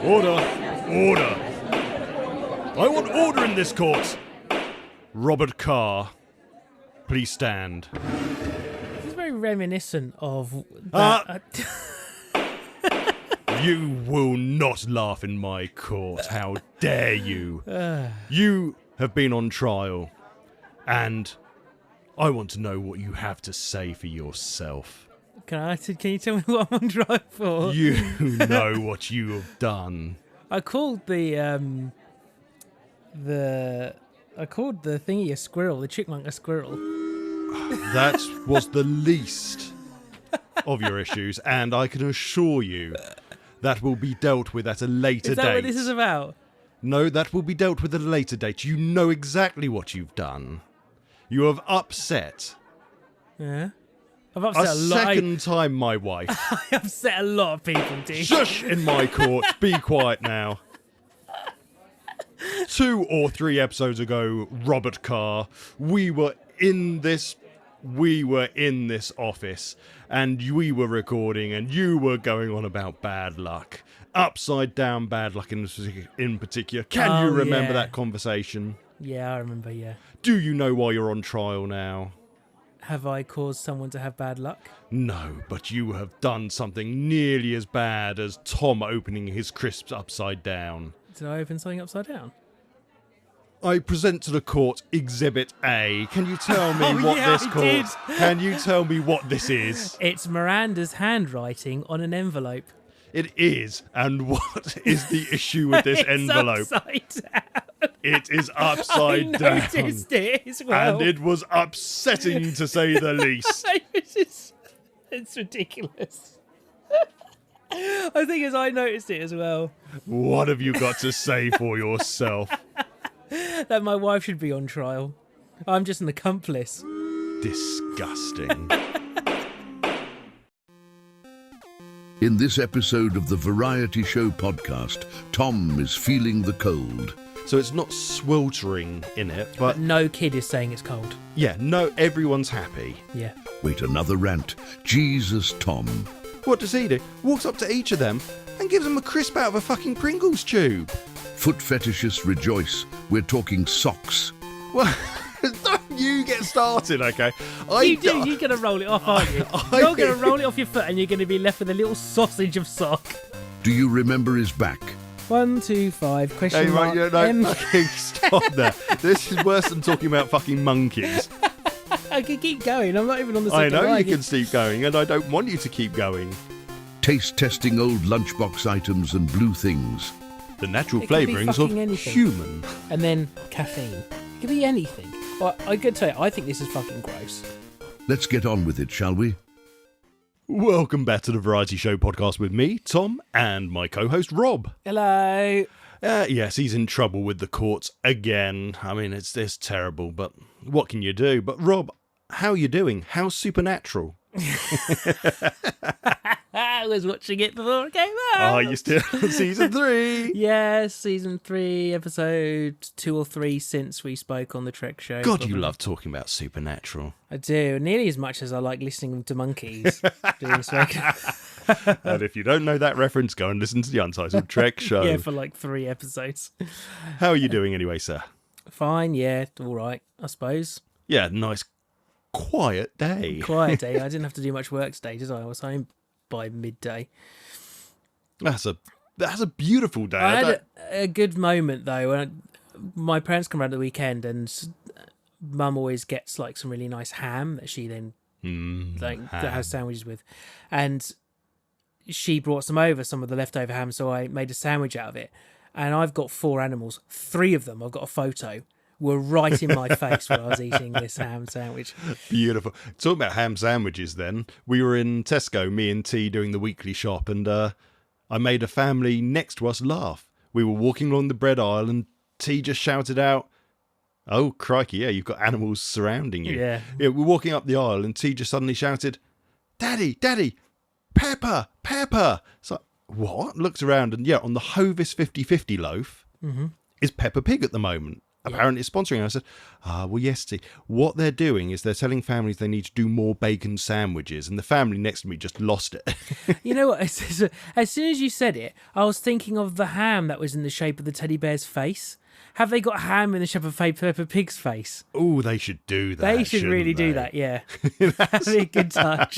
Order! Order! I want order in this court! Robert Carr, please stand. This is very reminiscent of that. You will not laugh in my court. How dare you? You have been on trial, and I want to know what you have to say for yourself. Can you tell me what I'm on trial for? You know what you have done. I called the thingy a squirrel, the chipmunk a squirrel. That was the least of your issues, and I can assure you that will be dealt with at a later date. Is that what this is about? No, that will be dealt with at a later date. You know exactly what you've done. You have upset. Yeah. I've upset a lot. Second time, my wife. I upset a lot of people, dude. Shush in my court. Be quiet now. 2 or 3 episodes ago, Robert Carr, we were in this office, and we were recording, and you were going on about bad luck. Upside down bad luck in particular. Can you remember that conversation? Yeah, I remember, yeah. Do you know why you're on trial now? Have I caused someone to have bad luck? No, but you have done something nearly as bad as Tom opening his crisps upside down. Did I open something upside down? I present to the court Exhibit A. Can you tell me did. Can you tell me what this is? It's Miranda's handwriting on an envelope. It is. And what is the issue with this envelope? It's upside down. It is upside down. I noticed it as well. And it was upsetting, to say the least. It's ridiculous. I think as I noticed it as well. What have you got to say for yourself? That my wife should be on trial. I'm just an accomplice. Disgusting. In this episode of the Variety Show podcast, Tom is feeling the cold. So it's not sweltering in it, but no kid is saying it's cold. Yeah, no, everyone's happy. Yeah. Wait, another rant. Jesus, Tom. What does he do? Walks up to each of them and gives them a crisp out of a fucking Pringles tube. Foot fetishists rejoice. We're talking socks. Well, don't you get started, okay? You're going to roll it off, aren't you? You're going to roll it off your foot and you're going to be left with a little sausage of sock. Do you remember his back? 1, 2, 5, question mark. Okay, stop there. This is worse than talking about fucking monkeys. I can keep going. I'm not even on the second I know line. you can keep going, and I don't want you to keep going. Taste testing old lunchbox items and blue things. The natural flavourings of anything. human. And then caffeine. It could be anything. Well, I could tell you, I think this is fucking gross. Let's get on with it, shall we? Welcome back to the Variety Show podcast with me, Tom, and my co-host, Rob. Hello. Yes, he's in trouble with the courts again. I mean, it's terrible, but what can you do? But Rob, how are you doing? How's Supernatural? I was watching it before it came out. Oh, you're still on season 3? Yes, season 3, episode 2 or 3 since we spoke on the Trek show. God, you love talking about Supernatural. I do, nearly as much as I like listening to monkeys doing smoke. And if you don't know that reference, go and listen to the Untitled Trek show. Yeah, for like 3 episodes. How are you doing anyway, sir? Fine, yeah, all right, I suppose. Yeah, nice, quiet day. Quiet day. I didn't have to do much work today, did I? I was home by midday. That's a beautiful day. I had a good moment though when my parents come around the weekend and Mum always gets like some really nice ham that she then that has sandwiches with, and she brought some of the leftover ham, so I made a sandwich out of it. And I've got 4 animals. 3 of them, I've got a photo, were right in my face when I was eating this ham sandwich. Beautiful. Talking about ham sandwiches then, we were in Tesco, me and T, doing the weekly shop, and I made a family next to us laugh. We were walking along the bread aisle and T just shouted out, "Oh, crikey, yeah, you've got animals surrounding you." Yeah, we're walking up the aisle and T just suddenly shouted, Daddy, Pepper. It's like, what? Looked around and yeah, on the Hovis 50/50 loaf is Peppa Pig at the moment. apparently is sponsoring. I said, well, yes, see, what they're doing is they're telling families they need to do more bacon sandwiches, and the family next to me just lost it. You know what? As soon as you said it, I was thinking of the ham that was in the shape of the teddy bear's face. Have they got ham in the shape of Peppa Pig's face? Oh, they should do that. They should really do that, yeah. That'd be a good touch.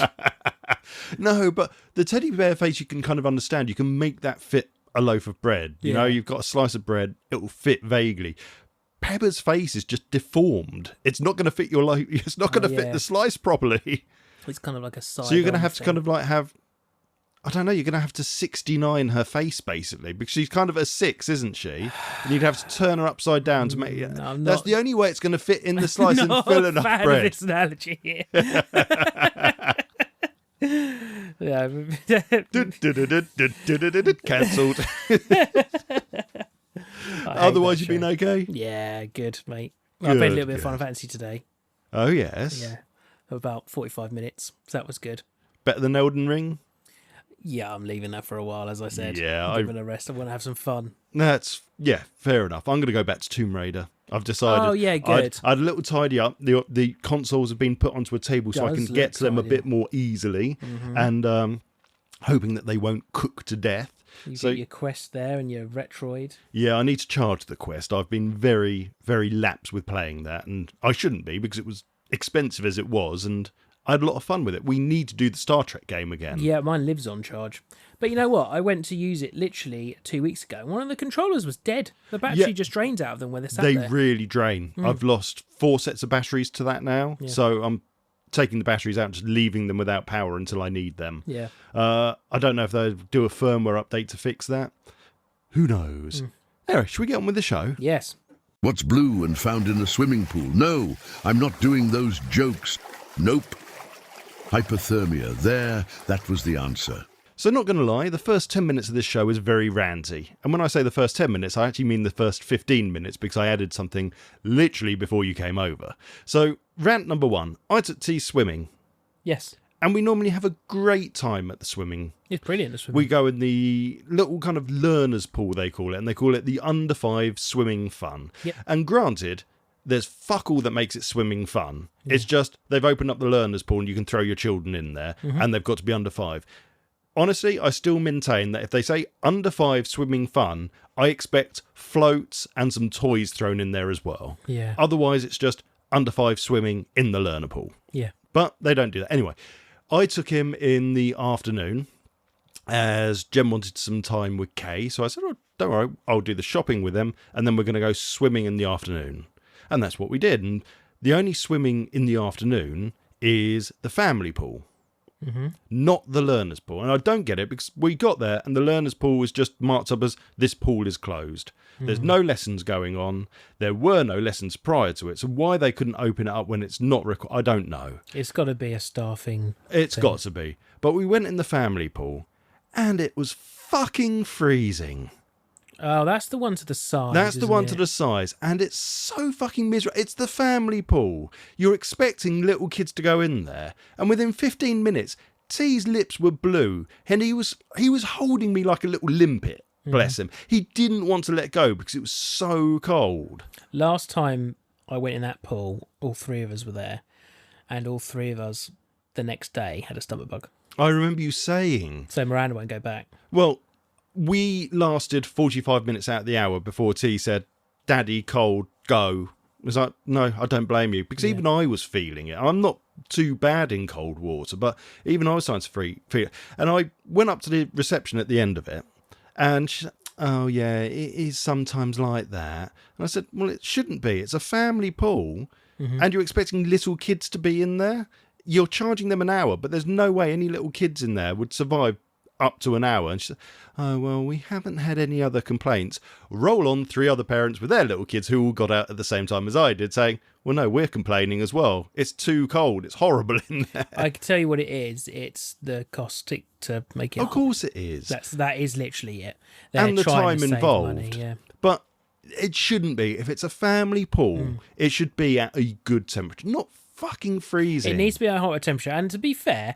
No, but the teddy bear face you can kind of understand. You can make that fit a loaf of bread. You know, you've got a slice of bread, it will fit vaguely. Peppa's face is just deformed. It's not going to fit your loaf. It's not going to fit the slice properly. It's kind of like a side. So you're going to have to kind of like have, I don't know, you're going to have to 69 her face basically, because she's kind of a 6, isn't she? And you'd have to turn her upside down to make it. No, that's the only way it's going to fit in the slice and fill enough fan bread. Of this analogy here. Yeah. Cancelled. Otherwise, you've been okay? Yeah, good, mate. I played a little bit of Final Fantasy today. Oh, yes. Yeah, about 45 minutes. So that was good. Better than Elden Ring? Yeah, I'm leaving that for a while, as I said. Yeah, I'm giving a rest. I want to have some fun. That's, fair enough. I'm going to go back to Tomb Raider. I've decided. Oh, yeah, good. I had a little tidy up. The consoles have been put onto a table so I can get to them a bit more easily, and hoping that they won't cook to death. You got your Quest there and your Retroid. Yeah, I need to charge the Quest. I've been very, very lax with playing that, and I shouldn't be because it was expensive as it was, and I had a lot of fun with it. We need to do the Star Trek game again. Yeah, mine lives on charge. But you know what? I went to use it literally 2 weeks ago. One of the controllers was dead. The battery just drains out of them when they're sat there. They really drain. I've lost 4 sets of batteries to that now, so I'm taking the batteries out and just leaving them without power until I need them. Yeah. I don't know if they'll do a firmware update to fix that. Who knows? Anyway, should we get on with the show? Yes. What's blue and found in a swimming pool? No, I'm not doing those jokes. Nope. Hypothermia. There, that was the answer. So not going to lie, the first 10 minutes of this show is very ranty. And when I say the first 10 minutes, I actually mean the first 15 minutes because I added something literally before you came over. So, rant number 1. I took T swimming. Yes. And we normally have a great time at the swimming. It's brilliant, the swimming. We go in the little kind of learner's pool, they call it, and they call it the under 5 swimming fun. Yep. And granted, there's fuck all that makes it swimming fun. It's just they've opened up the learner's pool and you can throw your children in there, and they've got to be under 5. Honestly, I still maintain that if they say under 5 swimming fun, I expect floats and some toys thrown in there as well. Yeah. Otherwise, it's just under 5 swimming in the learner pool. Yeah. But they don't do that. Anyway, I took him in the afternoon as Jen wanted some time with Kay. So I said, oh, don't worry, I'll do the shopping with them and then we're going to go swimming in the afternoon. And that's what we did. And the only swimming in the afternoon is the family pool. Not the learner's pool. And I don't get it because we got there and the learner's pool was just marked up as this pool is closed. There's no lessons going on. There were no lessons prior to it. So why they couldn't open it up when it's not I don't know. It's got to be a staffing It's thing. got to be. But we went in the family pool and it was fucking freezing. Oh, that's the one to the side. That's the one to it? the sides, and it's so fucking miserable. It's the family pool. You're expecting little kids to go in there, and within 15 minutes, T's lips were blue, and he was holding me like a little limpet. Bless him. He didn't want to let go because it was so cold. Last time I went in that pool, all 3 of us were there, and all 3 of us the next day had a stomach bug. I remember you saying. So Miranda won't go back. Well, we lasted 45 minutes out of the hour before T said, Daddy, cold, go. I was like, no, I don't blame you. Because even I was feeling it. I'm not too bad in cold water, but even I was starting to feel it. And I went up to the reception at the end of it, and she said, oh, yeah, it is sometimes like that. And I said, well, it shouldn't be. It's a family pool, and you're expecting little kids to be in there? You're charging them an hour, but there's no way any little kids in there would survive up to an hour. And she said, oh, well, we haven't had any other complaints. Roll on 3 other parents with their little kids who all got out at the same time as I did, saying, well, no, we're complaining as well. It's too cold. It's horrible in there. I can tell you what it is. It's the caustic to make it Of hot. course it is. That is literally it. And the trying time to save involved. money, yeah. But it shouldn't be. If it's a family pool, it should be at a good temperature, not fucking freezing. It needs to be at a hotter temperature. And to be fair,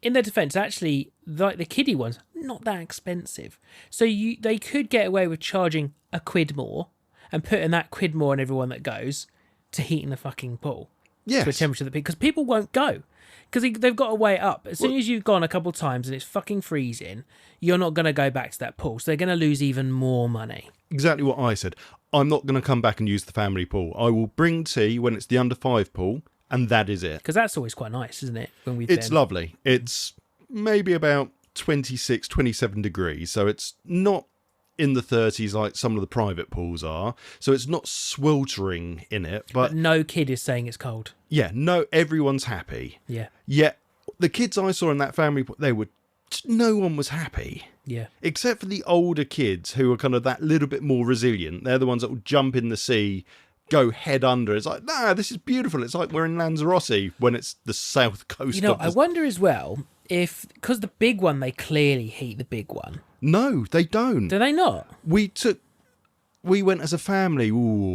in their defence, actually, like the kiddie ones, not that expensive. So they could get away with charging £1 more, and putting that quid more on everyone that goes to heating the fucking pool Yes. to a temperature that because people won't go because they've got to weigh it up. As soon as you've gone a couple of times and it's fucking freezing, you're not going to go back to that pool, so they're going to lose even more money. Exactly what I said. I'm not going to come back and use the family pool. I will bring tea when it's the under 5 pool, and that is it. Because that's always quite nice, isn't it? When we've It's been. lovely. It's maybe about 26, 27 degrees, so it's not in the 30s like some of the private pools are. So it's not sweltering in it, But no kid is saying it's cold. yeah, no, everyone's happy. Yeah, Yet the kids I saw in that family pool, no one was happy. yeah. Except for the older kids who are kind of that little bit more resilient. They're the ones that will jump in the sea, go head under. It's like, nah, this is beautiful. It's like we're in Lanzarote when it's the south coast. You know, I wonder as well if, because the big one, they clearly heat the big one. No, they don't. Do they not? We went as a family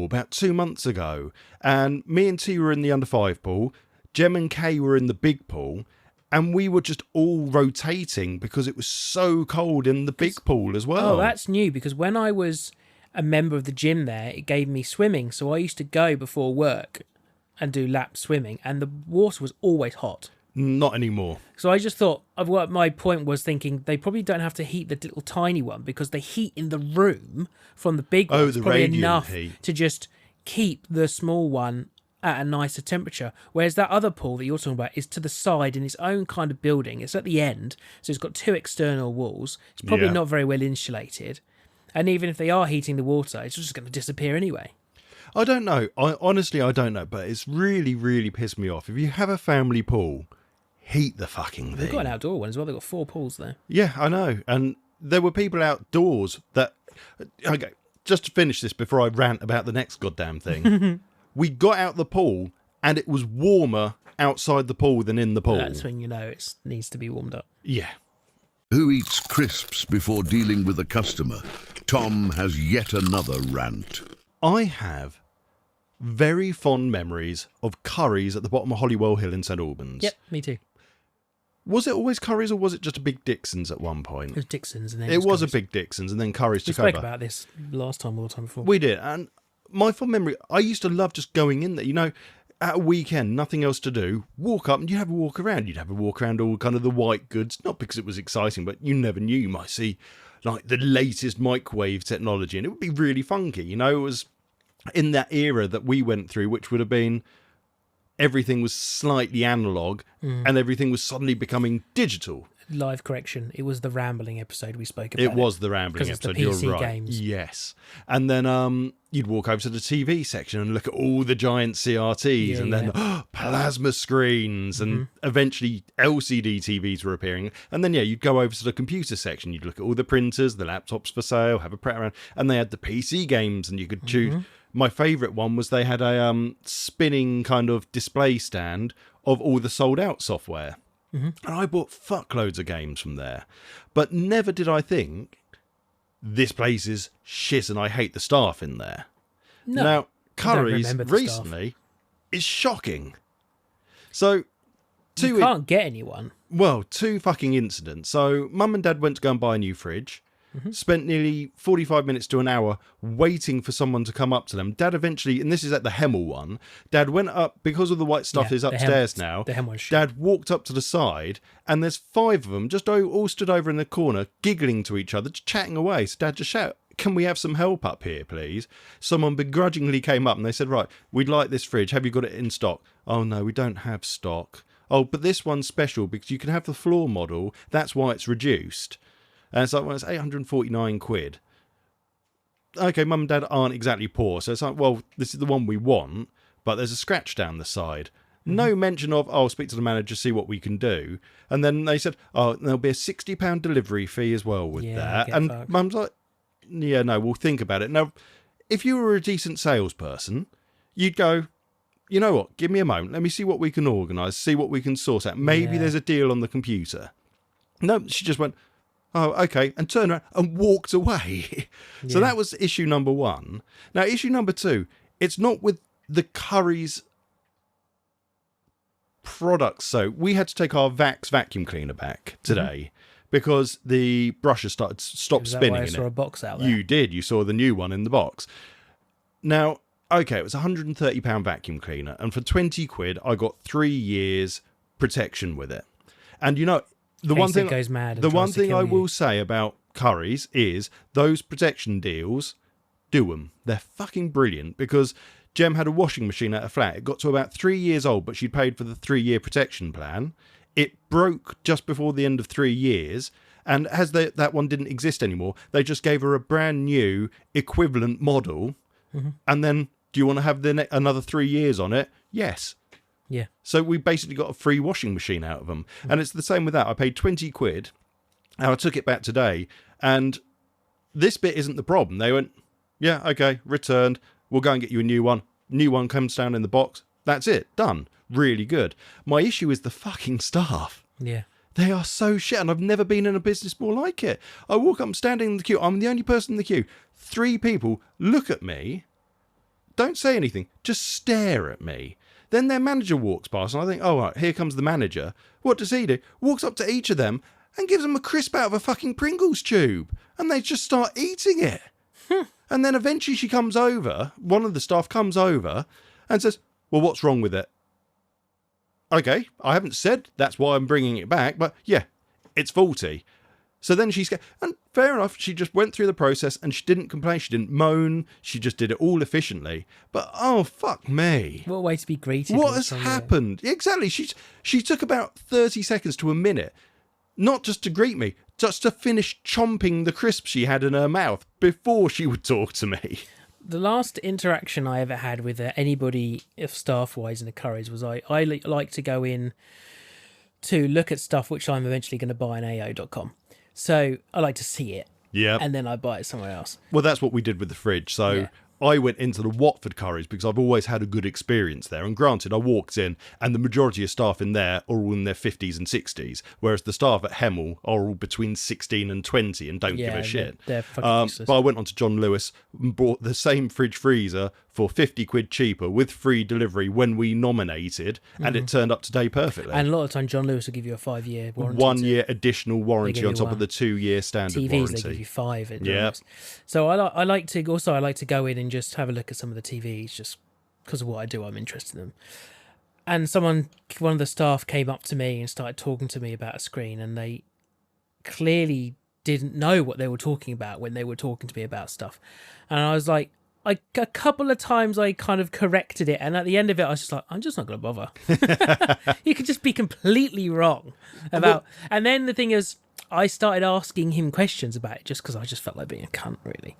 about 2 months ago, and me and T were in the under 5 pool. Jem and Kay were in the big pool. And we were just all rotating because it was so cold in the big pool as well. Oh, that's new, because when I was a member of the gym there, it gave me swimming. So I used to go before work and do lap swimming, and the water was always hot. Not anymore. So I just thought, of what my point was thinking, they probably don't have to heat the little tiny one because the heat in the room from the big one is the probably radiant enough heat. to just keep the small one at a nicer temperature. Whereas that other pool that you're talking about is to the side in its own kind of building. It's at the end, so it's got 2 external walls. It's probably Yeah. not very well insulated. And even if they are heating the water, it's just going to disappear anyway. I don't know. Honestly, I don't know. But it's really, really pissed me off. If you have a family pool, heat the fucking thing. They've got an outdoor one as well. They've got 4 pools there. Yeah, I know. And there were people outdoors that... Okay, just to finish this before I rant about the next goddamn thing. We got out the pool and it was warmer outside the pool than in the pool. That's when you know it needs to be warmed up. Yeah. Who eats crisps before dealing with a customer? Tom has yet another rant. I have very fond memories of curries at the bottom of Hollywell Hill in St Albans. Yep, me too. Was it always curries or was it just a Big Dixon's at one point? It was Dixon's. And then It was a Curry's. Big Dixon's and then curries We took spoke over. about this last time or the time before. We did. And my fond memory, I used to love just going in there. You know, at a weekend, nothing else to do, walk up and you have a walk around. You'd have a walk around all kind of the white goods, not because it was exciting, but you never knew. You might see like the latest microwave technology and it would be really funky. You know, it was in that era that we went through, which would have been everything was slightly analog and everything was suddenly becoming digital. Live correction. It was the rambling episode we spoke about. It was the rambling 'Cause it's the episode. PC You're right. games. Yes, and then you'd walk over to the TV section and look at all the giant CRTs, Yeah, and then plasma screens, and eventually LCD TVs were appearing. And then you'd go over to the computer section. You'd look at all the printers, the laptops for sale, have a prat around, and they had the PC games, and you could choose. My favourite one was they had a spinning kind of display stand of all the sold out software. And I bought fuckloads of games from there. But never did I think, this place is shit and I hate the staff in there. No, Now, I don't Curry's remember the recently is shocking. So, You can't get anyone. two fucking incidents. So, Mum and Dad went to go and buy a new fridge. Spent nearly 45 minutes to an hour waiting for someone to come up to them. Dad eventually, and this is at the Hemel one, Dad went up, because of the white stuff Yeah, is the upstairs Hemel- now, the Hemel shit. Dad walked up to the side, and there's 5 of them just all stood over in the corner, giggling to each other, just chatting away. So Dad just shouted, "Can we have some help up here, please?" Someone begrudgingly came up and they said, "Right, we'd like this fridge. Have you got it in stock?" "Oh, no, we don't have stock." "Oh, but this one's special because you can have the floor model. That's why it's reduced." And it's like, well, it's 849 quid. Okay, Mum and Dad aren't exactly poor. So it's like, well, this is the one we want, but there's a scratch down the side. No mention of, I'll speak to the manager, see what we can do. And then they said, oh, there'll be a £60 delivery fee as well with Yeah, that. get And fucked. Mum's like, yeah, no, we'll think about it. Now, if you were a decent salesperson, you'd go, you know what, give me a moment. Let me see what we can organise, see what we can sort out. Maybe Yeah. there's a deal on the computer. No, she just went, oh, okay, and turned around and walked away. So Yeah. that was issue number 1. Now, issue number 2, it's not with the Curry's products. So we had to take our Vax vacuum cleaner back today because the brushes stopped Is that why spinning I in saw it. a box out there? You did. You saw the new one in the box. Now, okay, it was £130 vacuum cleaner, and for 20 quid, I got 3 years protection with it. And you know, the one thing goes mad. The one thing I will say about Currys is those protection deals, do them. They're fucking brilliant, because Jem had a washing machine at a flat. It got to about 3 years old, but she'd paid for the 3-year protection plan. It broke just before the end of 3 years, and as that one didn't exist anymore, they just gave her a brand new equivalent model, and then, do you want to have another 3 years on it? Yes. Yeah. So we basically got a free washing machine out of them. And it's the same with that. I paid 20 quid, and I took it back today, and this bit isn't the problem. They went, yeah, okay, returned. We'll go and get you a new one. New one comes down in the box. That's it. Done. Really good. My issue is the fucking staff. Yeah. They are so shit, and I've never been in a business more like it. I walk up, I'm standing in the queue. I'm the only person in the queue. 3 people look at me, don't say anything, just stare at me. Then their manager walks past, and I think, oh, right, here comes the manager. What does he do? Walks up to each of them and gives them a crisp out of a fucking Pringles tube. And they just start eating it. And then eventually she comes over, one of the staff comes over and says, well, what's wrong with it? Okay, I haven't said that's why I'm bringing it back, but yeah, it's faulty. So then she's... And fair enough, she just went through the process and she didn't complain, she didn't moan, she just did it all efficiently. But, oh, fuck me. What a way to be greeted. What has happened? Exactly, she took about 30 seconds to a minute, not just to greet me, just to finish chomping the crisp she had in her mouth before she would talk to me. The last interaction I ever had with anybody, if staff-wise, in the Currys was I like to go in to look at stuff which I'm eventually going to buy on AO.com. So I like to see it. Yeah. And then I buy it somewhere else. Well, that's what we did with the fridge. So Yeah. I went into the Watford Currys because I've always had a good experience there. And granted, I walked in and the majority of staff in there are all in their 50s and 60s, whereas the staff at Hemel are all between 16 and 20 and don't give a shit. They're fucking useless. But I went on to John Lewis and bought the same fridge freezer for 50 quid cheaper with free delivery when we nominated, and it turned up today perfectly. And a lot of the time, John Lewis will give you a 5-year warranty. 1 year additional warranty on top one. of the 2-year standard TVs, warranty. they give you 5. At John Yeah. Lewis. So I like to go in and just have a look at some of the TVs, just because of what I do. I'm interested in them. And one of the staff came up to me and started talking to me about a screen, and they clearly didn't know what they were talking about when they were talking to me about stuff. And I was like, a couple of times I kind of corrected it, and at the end of it I was just like, I'm just not going to bother. You could just be completely wrong about... And then the thing is, I started asking him questions about it just because I just felt like being a cunt, really.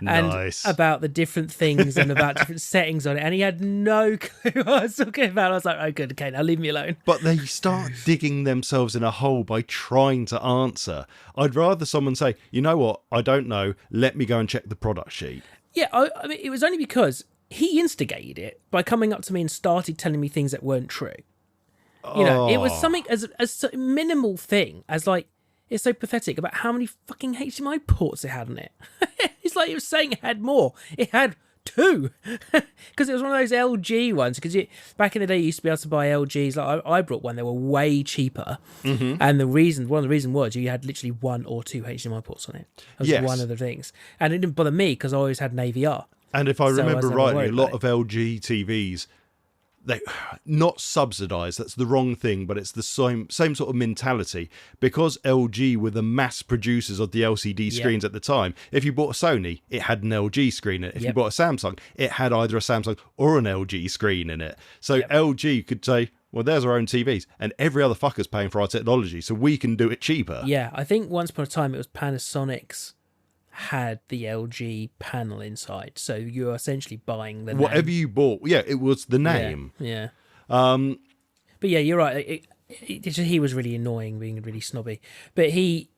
Nice. And about the different things and about different settings on it, and he had no clue what I was talking about. I was like, oh good, okay, now leave me alone. But they start digging themselves in a hole by trying to answer. I'd rather someone say, you know what, I don't know, let me go and check the product sheet. Yeah, I mean, it was only because he instigated it by coming up to me and started telling me things that weren't true. You know, it was something as a minimal thing as like, it's so pathetic about how many fucking HDMI ports it had on it. It's like it was saying it had more. It had 2. Because it was one of those LG ones. Because back in the day, you used to be able to buy LGs. Like I brought one, they were way cheaper. Mm-hmm. And one of the reasons was you had literally 1 or 2 HDMI ports on it. That was one of the things. And it didn't bother me because I always had an AVR. And if I remember rightly, a lot of LG TVs, they not subsidised, that's the wrong thing, but it's the same sort of mentality. Because LG were the mass producers of the LCD screens at the time, if you bought a Sony, it had an LG screen in it. If you bought a Samsung, it had either a Samsung or an LG screen in it. So LG could say, well, there's our own TVs, and every other fucker's paying for our technology, so we can do it cheaper. Yeah, I think once upon a time it was Panasonic's had the LG panel inside, so you're essentially buying the whatever name. you bought. Yeah, it was the name. Yeah. But yeah, you're right. He was really annoying, being really snobby. But the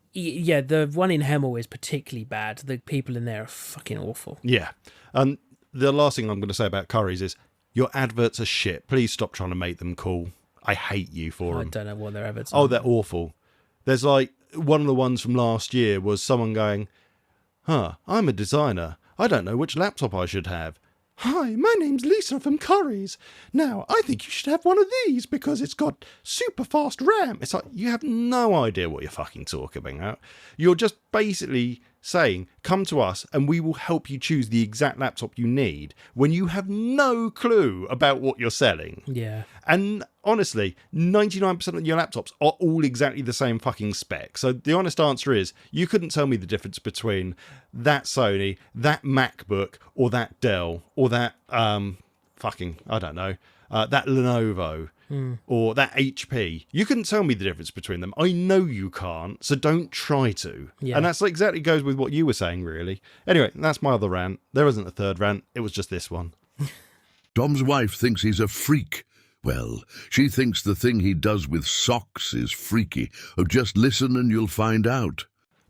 one in Hemel is particularly bad. The people in there are fucking awful. Yeah. And the last thing I'm going to say about Currys is your adverts are shit. Please stop trying to make them cool. I hate you for them. I don't know what their adverts are. are. They're awful. There's like one of the ones from last year was someone going, I'm a designer. I don't know which laptop I should have. Hi, my name's Lisa from Currys. Now, I think you should have one of these because it's got super fast RAM. It's like, you have no idea what you're fucking talking about. You're just basically saying, come to us and we will help you choose the exact laptop you need when you have no clue about what you're selling. Yeah. And honestly, 99% of your laptops are all exactly the same fucking spec. So the honest answer is, you couldn't tell me the difference between that Sony, that MacBook, or that Dell, or that, I don't know, that Lenovo, or that HP. You couldn't tell me the difference between them. I know you can't, so don't try to. Yeah. And that's exactly goes with what you were saying, really. Anyway, that's my other rant. There isn't a third rant. It was just this one. Tom's wife thinks he's a freak. Well, she thinks the thing he does with socks is freaky. Oh, just listen and you'll find out.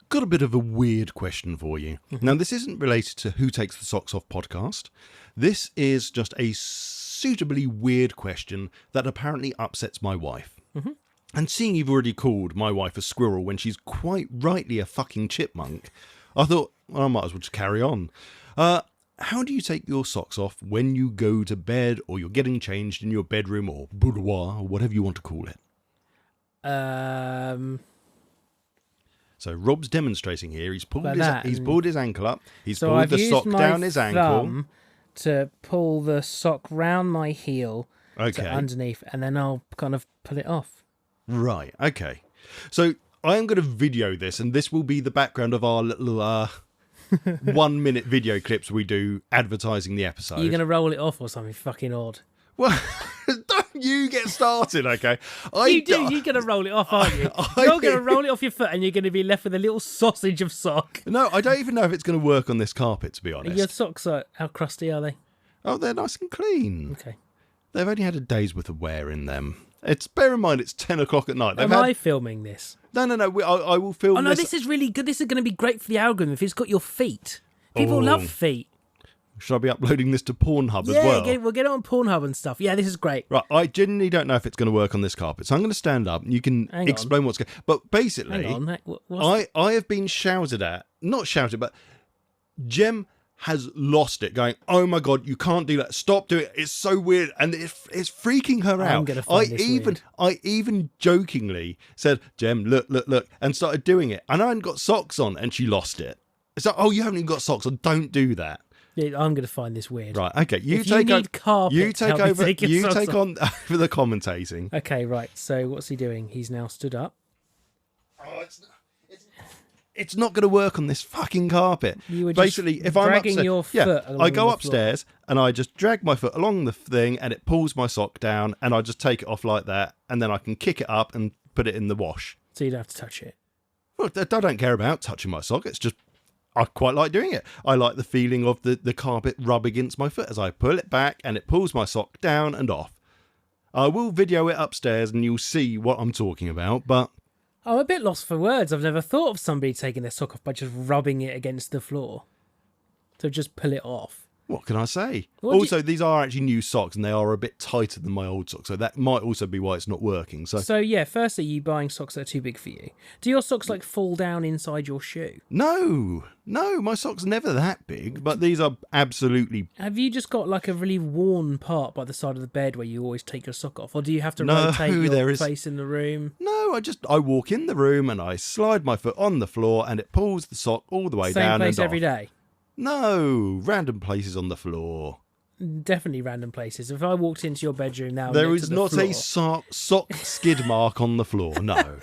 Got a bit of a weird question for you. Now, this isn't related to Who Takes the Socks Off podcast. This is just a suitably weird question that apparently upsets my wife. And seeing you've already called my wife a squirrel when she's quite rightly a fucking chipmunk, I thought, well, I might as well just carry on. How do you take your socks off when you go to bed, or you're getting changed in your bedroom or boudoir, or whatever you want to call it? So Rob's demonstrating here. He's pulled his ankle up. He's pulled the sock down his ankle to pull the sock round my heel to underneath, and then I'll kind of pull it off. Right. Okay. So I am going to video this, and this will be the background of our little 1 minute video clips we do advertising the episode. You're going to roll it off or something fucking odd? Well, don't you get started, okay? You're going to roll it off, aren't you? You're going to roll it off your foot and you're going to be left with a little sausage of sock. No, I don't even know if it's going to work on this carpet, to be honest. Your socks, how crusty are they? Oh, they're nice and clean. Okay. They've only had a day's worth of wear in them. Bear in mind, it's 10 o'clock at night. Am I filming this? No, I will film this. Oh, no, this is really good. This is going to be great for the algorithm if it's got your feet. People love feet. Should I be uploading this to Pornhub as well? Yeah, we'll get it on Pornhub and stuff. Yeah, this is great. Right, I genuinely don't know if it's going to work on this carpet, so I'm going to stand up and you can explain what's going on. But basically, I have been shouted at, not shouted, but Jem has lost it, going, oh my God, you can't do that. Stop doing it. It's so weird. And it's freaking her out. I'm going to find this weird. I even jokingly said, Jem, look, and started doing it. And I hadn't got socks on, and she lost it. It's like, oh, you haven't even got socks on. Don't do that. Yeah, I'm going to find this weird. Right, okay. You take on over the commentating. Okay, right. So what's he doing? He's now stood up. Oh, it's not going to work on this fucking carpet. You were basically, just if I'm dragging upstairs, your foot along I go the upstairs and I just drag my foot along the thing, and it pulls my sock down, and I just take it off like that, and then I can kick it up and put it in the wash. So you don't have to touch it. Well, I don't care about touching my sock. It's just I quite like doing it. I like the feeling of the carpet rub against my foot as I pull it back, and it pulls my sock down and off. I will video it upstairs, and you'll see what I'm talking about, but I'm a bit lost for words. I've never thought of somebody taking their sock off by just rubbing it against the floor. So just pull it off. What can I say? Also, these are actually new socks, and they are a bit tighter than my old socks, so that might also be why it's not working. So yeah, firstly, you buying socks that are too big for you. Do your socks fall down inside your shoe? No, my socks are never that big, but these are absolutely... Have you just got like a really worn part by the side of the bed where you always take your sock off, or do you have to rotate your place in the room? No, I walk in the room and I slide my foot on the floor, and it pulls the sock all the way down and off. Same place every day? No, random places on the floor. Definitely random places. If I walked into your bedroom now... There is not a sock skid mark on the floor, no.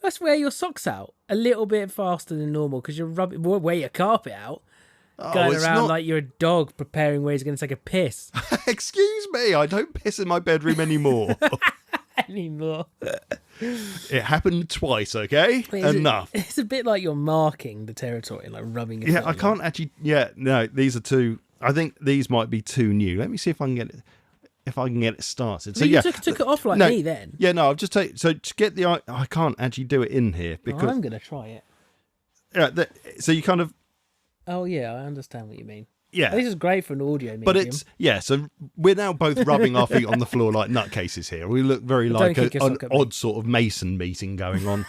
Let's wear your socks out a little bit faster than normal, because you're wear your carpet out. Going around like you're a dog preparing where he's going to take a piss. Excuse me, I don't piss in my bedroom anymore. It happened twice, okay? Enough. It's a bit like you're marking the territory, like rubbing it. Yeah, I can't actually... Yeah, no, these are too... I think these might be too new. Let me see if I can get it... If I can get it started. So you took it off like me then. Yeah, no, I've just taken... So to get the... I can't actually do it in here because... I'm going to try it. Yeah, so you kind of... Oh, yeah, I understand what you mean. Yeah. This is great for an audio medium. But it's... Yeah, so we're now both rubbing our feet on the floor like nutcases here. We look very like an odd sort of Mason meeting going on.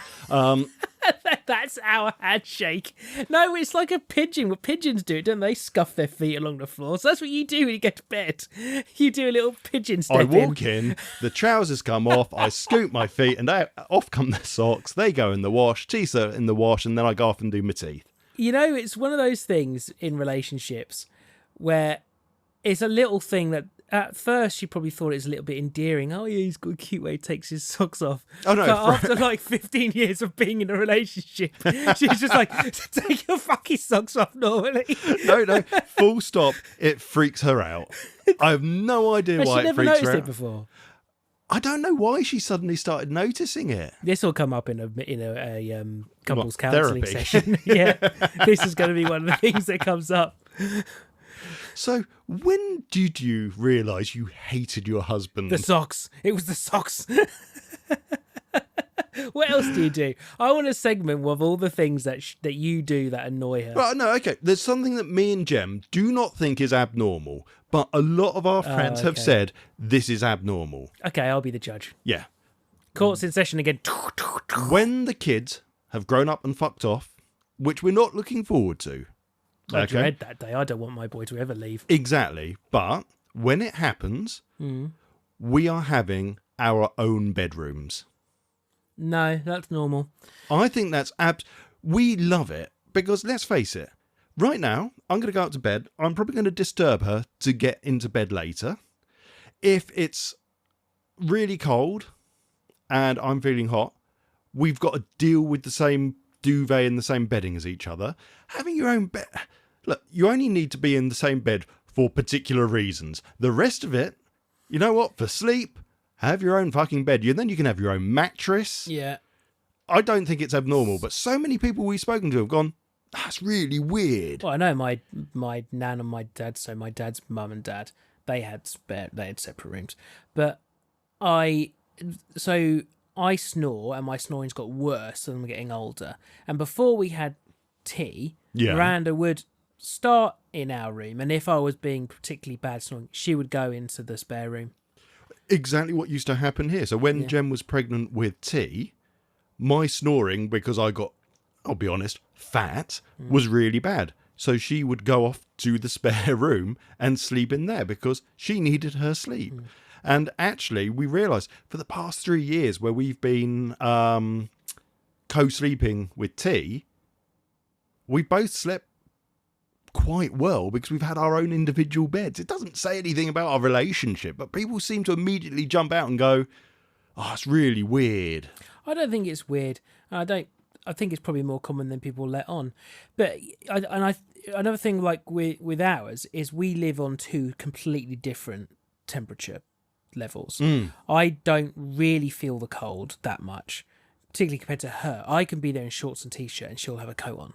That's our handshake. No, it's like a pigeon. What pigeons do, don't they? Scuff their feet along the floor. So that's what you do when you get to bed. You do a little pigeon step. I walk in, the trousers come off, I scoop my feet, and off come the socks. They go in the wash, t-shirt in the wash, and then I go off and do my teeth. You know, it's one of those things in relationships where it's a little thing that at first you probably thought it was a little bit endearing. Oh, yeah, he's got a cute way he takes his socks off. Oh, no. But after like 15 years of being in a relationship, she's just like, take your fucking socks off normally. No. Full stop. It freaks her out. I have no idea why it freaks her out. She never noticed it before. I don't know why she suddenly started noticing it. This will come up in a couples counselling therapy? session. Yeah, this is going to be one of the things that comes up. So, when did you realise you hated your husband? The socks. It was the socks. What else do you do? I want a segment of all the things that you do that annoy her. Right, no, okay. There's something that me and Jem do not think is abnormal, but a lot of our friends have said this is abnormal. Okay, I'll be the judge. Yeah. Court's in session again. When the kids have grown up and fucked off, which we're not looking forward to. I dread that day. I don't want my boy to ever leave. Exactly. But when it happens, we are having our own bedrooms. No, that's normal. I think that's we love it because let's face it. Right now, I'm going to go up to bed. I'm probably going to disturb her to get into bed later. If it's really cold and I'm feeling hot, we've got to deal with the same duvet and the same bedding as each other. Having your own bed... Look, you only need to be in the same bed for particular reasons. The rest of it, you know what? For sleep, have your own fucking bed. Then you can have your own mattress. Yeah. I don't think it's abnormal, but so many people we've spoken to have gone, that's really weird. Well, I know my nan and my dad, so my dad's mum and dad, they had separate rooms. But I snore, and my snoring's got worse as I'm getting older. And before we had tea, Miranda would start in our room, and if I was being particularly bad snoring, she would go into the spare room. Exactly what used to happen here. So when Jem was pregnant with T, my snoring, because I got, I'll be honest, fat, was really bad. So she would go off to the spare room and sleep in there because she needed her sleep. And actually, we realised for the past 3 years where we've been co-sleeping with T, we both slept quite well because we've had our own individual beds. It doesn't say anything about our relationship, but people seem to immediately jump out and go, oh, it's really weird. I don't think it's weird. I think it's probably more common than people let on. But another thing like with ours is we live on 2 completely different temperature levels. I don't really feel the cold that much, particularly compared to her. I can be there in shorts and t-shirt and she'll have a coat on.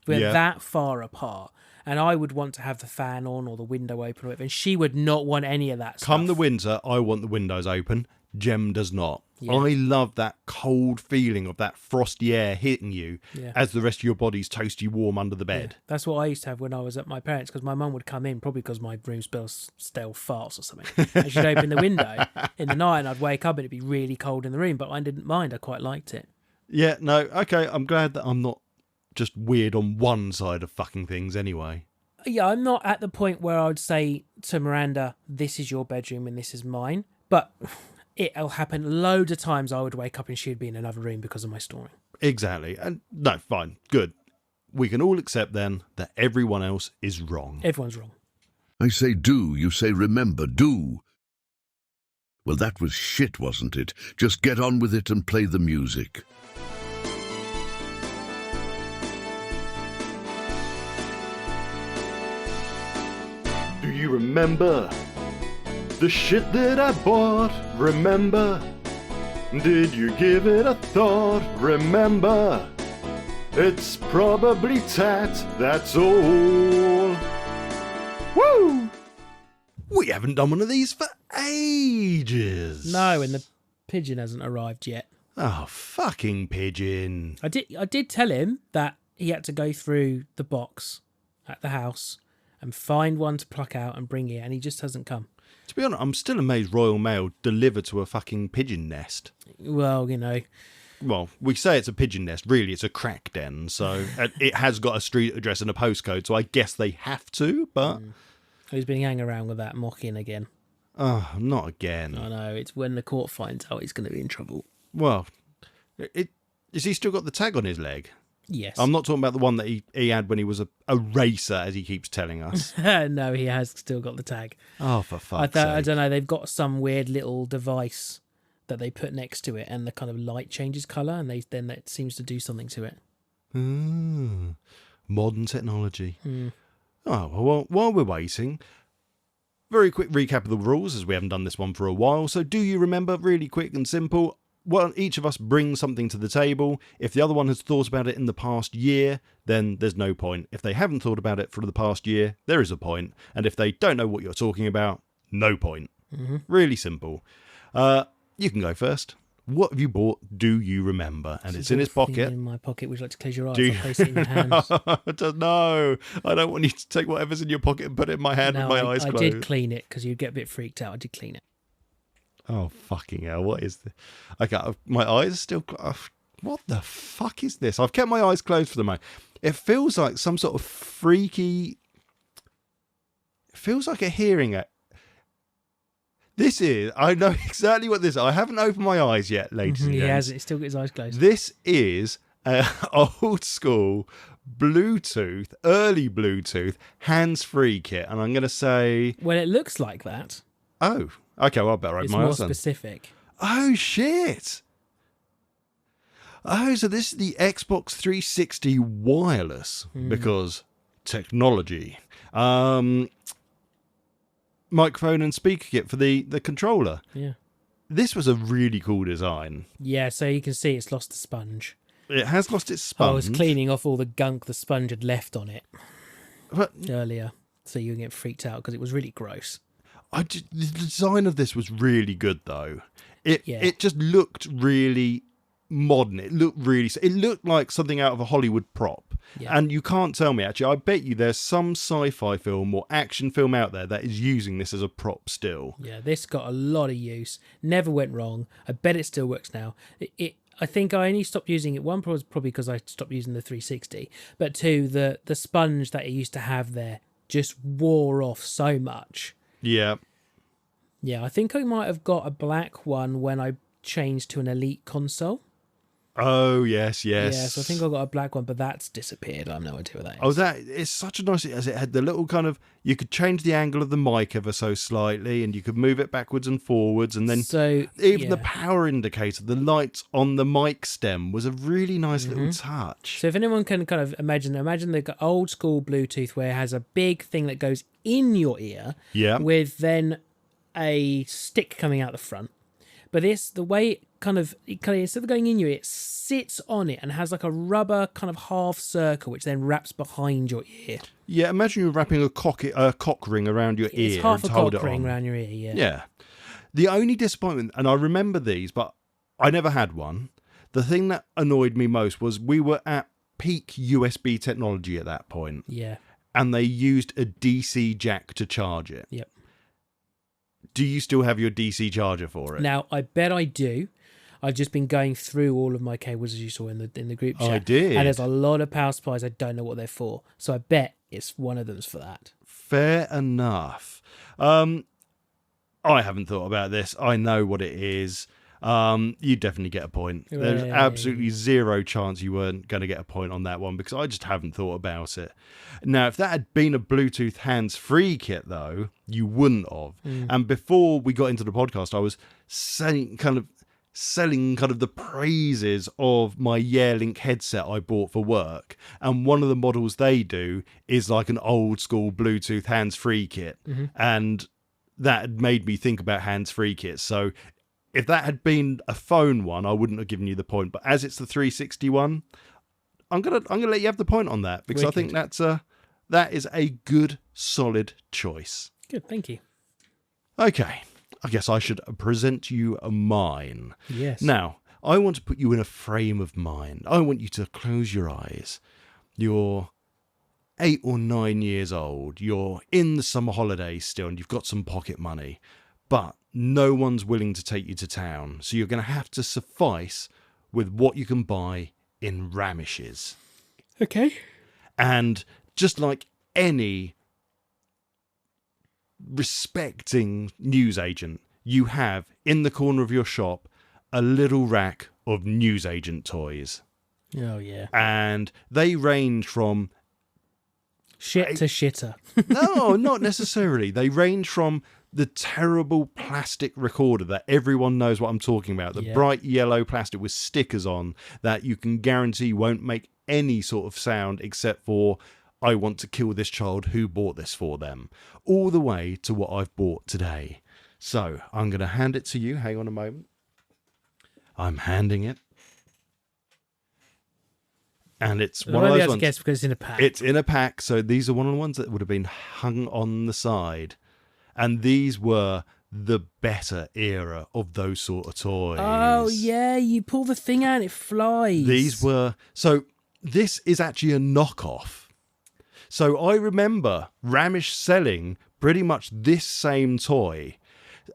We're that far apart. And I would want to have the fan on or the window open or whatever, and she would not want any of that stuff. Come the winter, I want the windows open. Jem does not. Yeah. I love that cold feeling of that frosty air hitting you as the rest of your body's toasty warm under the bed. Yeah. That's what I used to have when I was at my parents', because my mum would come in, probably because my room smells stale farts or something, and she'd open the window in the night and I'd wake up and it'd be really cold in the room, but I didn't mind. I quite liked it. Yeah, no, okay, I'm glad that I'm not just weird on one side of fucking things anyway. Yeah, I'm not at the point where I would say to Miranda, this is your bedroom and this is mine. But it'll happen loads of times I would wake up and she'd be in another room because of my snoring. Exactly. And no, fine, good. We can all accept then that everyone else is wrong. Everyone's wrong. I say do, you say remember, do. Well, that was shit, wasn't it? Just get on with it and play the music. Do you remember the shit that I bought? Remember? Did you give it a thought? Remember? It's probably tat, that's all. Woo! We haven't done one of these for ages. No, and the pigeon hasn't arrived yet. Oh, fucking pigeon. I did tell him that he had to go through the box at the house and find one to pluck out and bring here, and he just hasn't come. To be honest, I'm still amazed Royal Mail delivered to a fucking pigeon nest. Well, you know. Well, we say it's a pigeon nest. Really, it's a crack den. So it has got a street address and a postcode, so I guess they have to, but... He's been hanging around with that mocking again. Oh, not again. I know. It's when the court finds out he's going to be in trouble. Well, has he still got the tag on his leg? Yes. I'm not talking about the one that he had when he was a racer, as he keeps telling us. No, he has still got the tag. Oh, for fuck's sake. I don't know. They've got some weird little device that they put next to it, and the kind of light changes colour, and then that seems to do something to it. Modern technology. Oh, well, while we're waiting, very quick recap of the rules, as we haven't done this one for a while. So do you remember? Really quick and simple. Well, each of us brings something to the table. If the other one has thought about it in the past year, then there's no point. If they haven't thought about it for the past year, there is a point. And if they don't know what you're talking about, no point. Really simple. You can go first. What have you bought? Do you remember? And it's in his pocket. In my pocket. Would you like to close your eyes? I'll place it in your hands. No, I don't want you to take whatever's in your pocket and put it in my hand with my eyes closed. I did clean it because you'd get a bit freaked out. I did clean it. Oh, fucking hell. What is this? Okay, my eyes are still... What the fuck is this? I've kept my eyes closed for the moment. It feels like some sort of freaky... It feels like a hearing aid. This is... I know exactly what this is. I haven't opened my eyes yet, ladies and gents. He hasn't. He's still got his eyes closed. This is an old school Bluetooth, early Bluetooth, hands-free kit. And I'm going to say... Well, it looks like that. Oh, okay, well, I better open It's my more eyes then. specific. Oh, shit. Oh, so this is the Xbox 360 wireless, because technology. Microphone and speaker kit for the controller. Yeah. This was a really cool design. Yeah, so you can see it's lost the sponge. It has lost its sponge. I was cleaning off all the gunk the sponge had left on it But earlier, so you get freaked out because it was really gross. the design of this was really good, though. Yeah. It just looked really modern. It looked like something out of a Hollywood prop. Yeah. And you can't tell me, actually. I bet you there's some sci-fi film or action film out there that is using this as a prop still. Yeah, this got a lot of use. Never went wrong. I bet it still works now. I think I only stopped using it. One was probably because I stopped using the 360, but two, the sponge that it used to have there just wore off so much. Yeah. Yeah, I think I might have got a black one when I changed to an Elite console. Oh, yes. Yeah, so I think I got a black one, but that's disappeared. I have no idea what that is. Oh, it's such a nice... As it had the little kind of... You could change the angle of the mic ever so slightly, and you could move it backwards and forwards, and then even the power indicator, the lights on the mic stem was a really nice little touch. So if anyone can kind of imagine the old school Bluetooth where it has a big thing that goes in your ear, with then a stick coming out the front. But the way it kind of instead of going in your ear, it sits on it and has like a rubber kind of half circle, which then wraps behind your ear. Yeah, imagine you're wrapping a cock ring around your ear. It's half and a hold cock it ring on. around your ear, yeah. Yeah. The only disappointment, and I remember these, but I never had one. The thing that annoyed me most was we were at peak USB technology at that point. Yeah. And they used a DC jack to charge it. Yep. Do you still have your DC charger for it? Now, I bet I do. I've just been going through all of my cables, as you saw in the group chat. I did. And there's a lot of power supplies I don't know what they're for. So I bet it's one of them's for that. Fair enough. I haven't thought about this. I know what it is. You definitely get a point. There's absolutely zero chance you weren't going to get a point on that one because I just haven't thought about it. Now, if that had been a Bluetooth hands-free kit, though, you wouldn't have. And before we got into the podcast, I was selling kind of the praises of my Yearlink headset I bought for work. And one of the models they do is like an old school Bluetooth hands-free kit. And that had made me think about hands-free kits. So if that had been a phone one, I wouldn't have given you the point. But as it's the 360 one, I'm gonna let you have the point on that because Wicked. I think that is a good, solid choice. Good, thank you. Okay, I guess I should present you mine. Yes. Now, I want to put you in a frame of mind. I want you to close your eyes. You're 8 or 9 years old. You're in the summer holidays still, and you've got some pocket money. But no one's willing to take you to town, so you're going to have to suffice with what you can buy in Ramish's. Okay. And just like any respecting newsagent, you have in the corner of your shop a little rack of newsagent toys. Oh, yeah. And they range from... Shit to shitter. No, not necessarily. They range from the terrible plastic recorder that everyone knows what I'm talking about. The bright yellow plastic with stickers on that you can guarantee won't make any sort of sound except for, I want to kill this child who bought this for them. All the way to what I've bought today. So I'm going to hand it to you. Hang on a moment. I'm handing it. And it's one of those ones. Guess because it's in a pack. It's in a pack, so these are one of the ones that would have been hung on the side. And these were the better era of those sort of toys. Oh, yeah, you pull the thing out and it flies. These were... So this is actually a knockoff. So I remember Ramesh selling pretty much this same toy.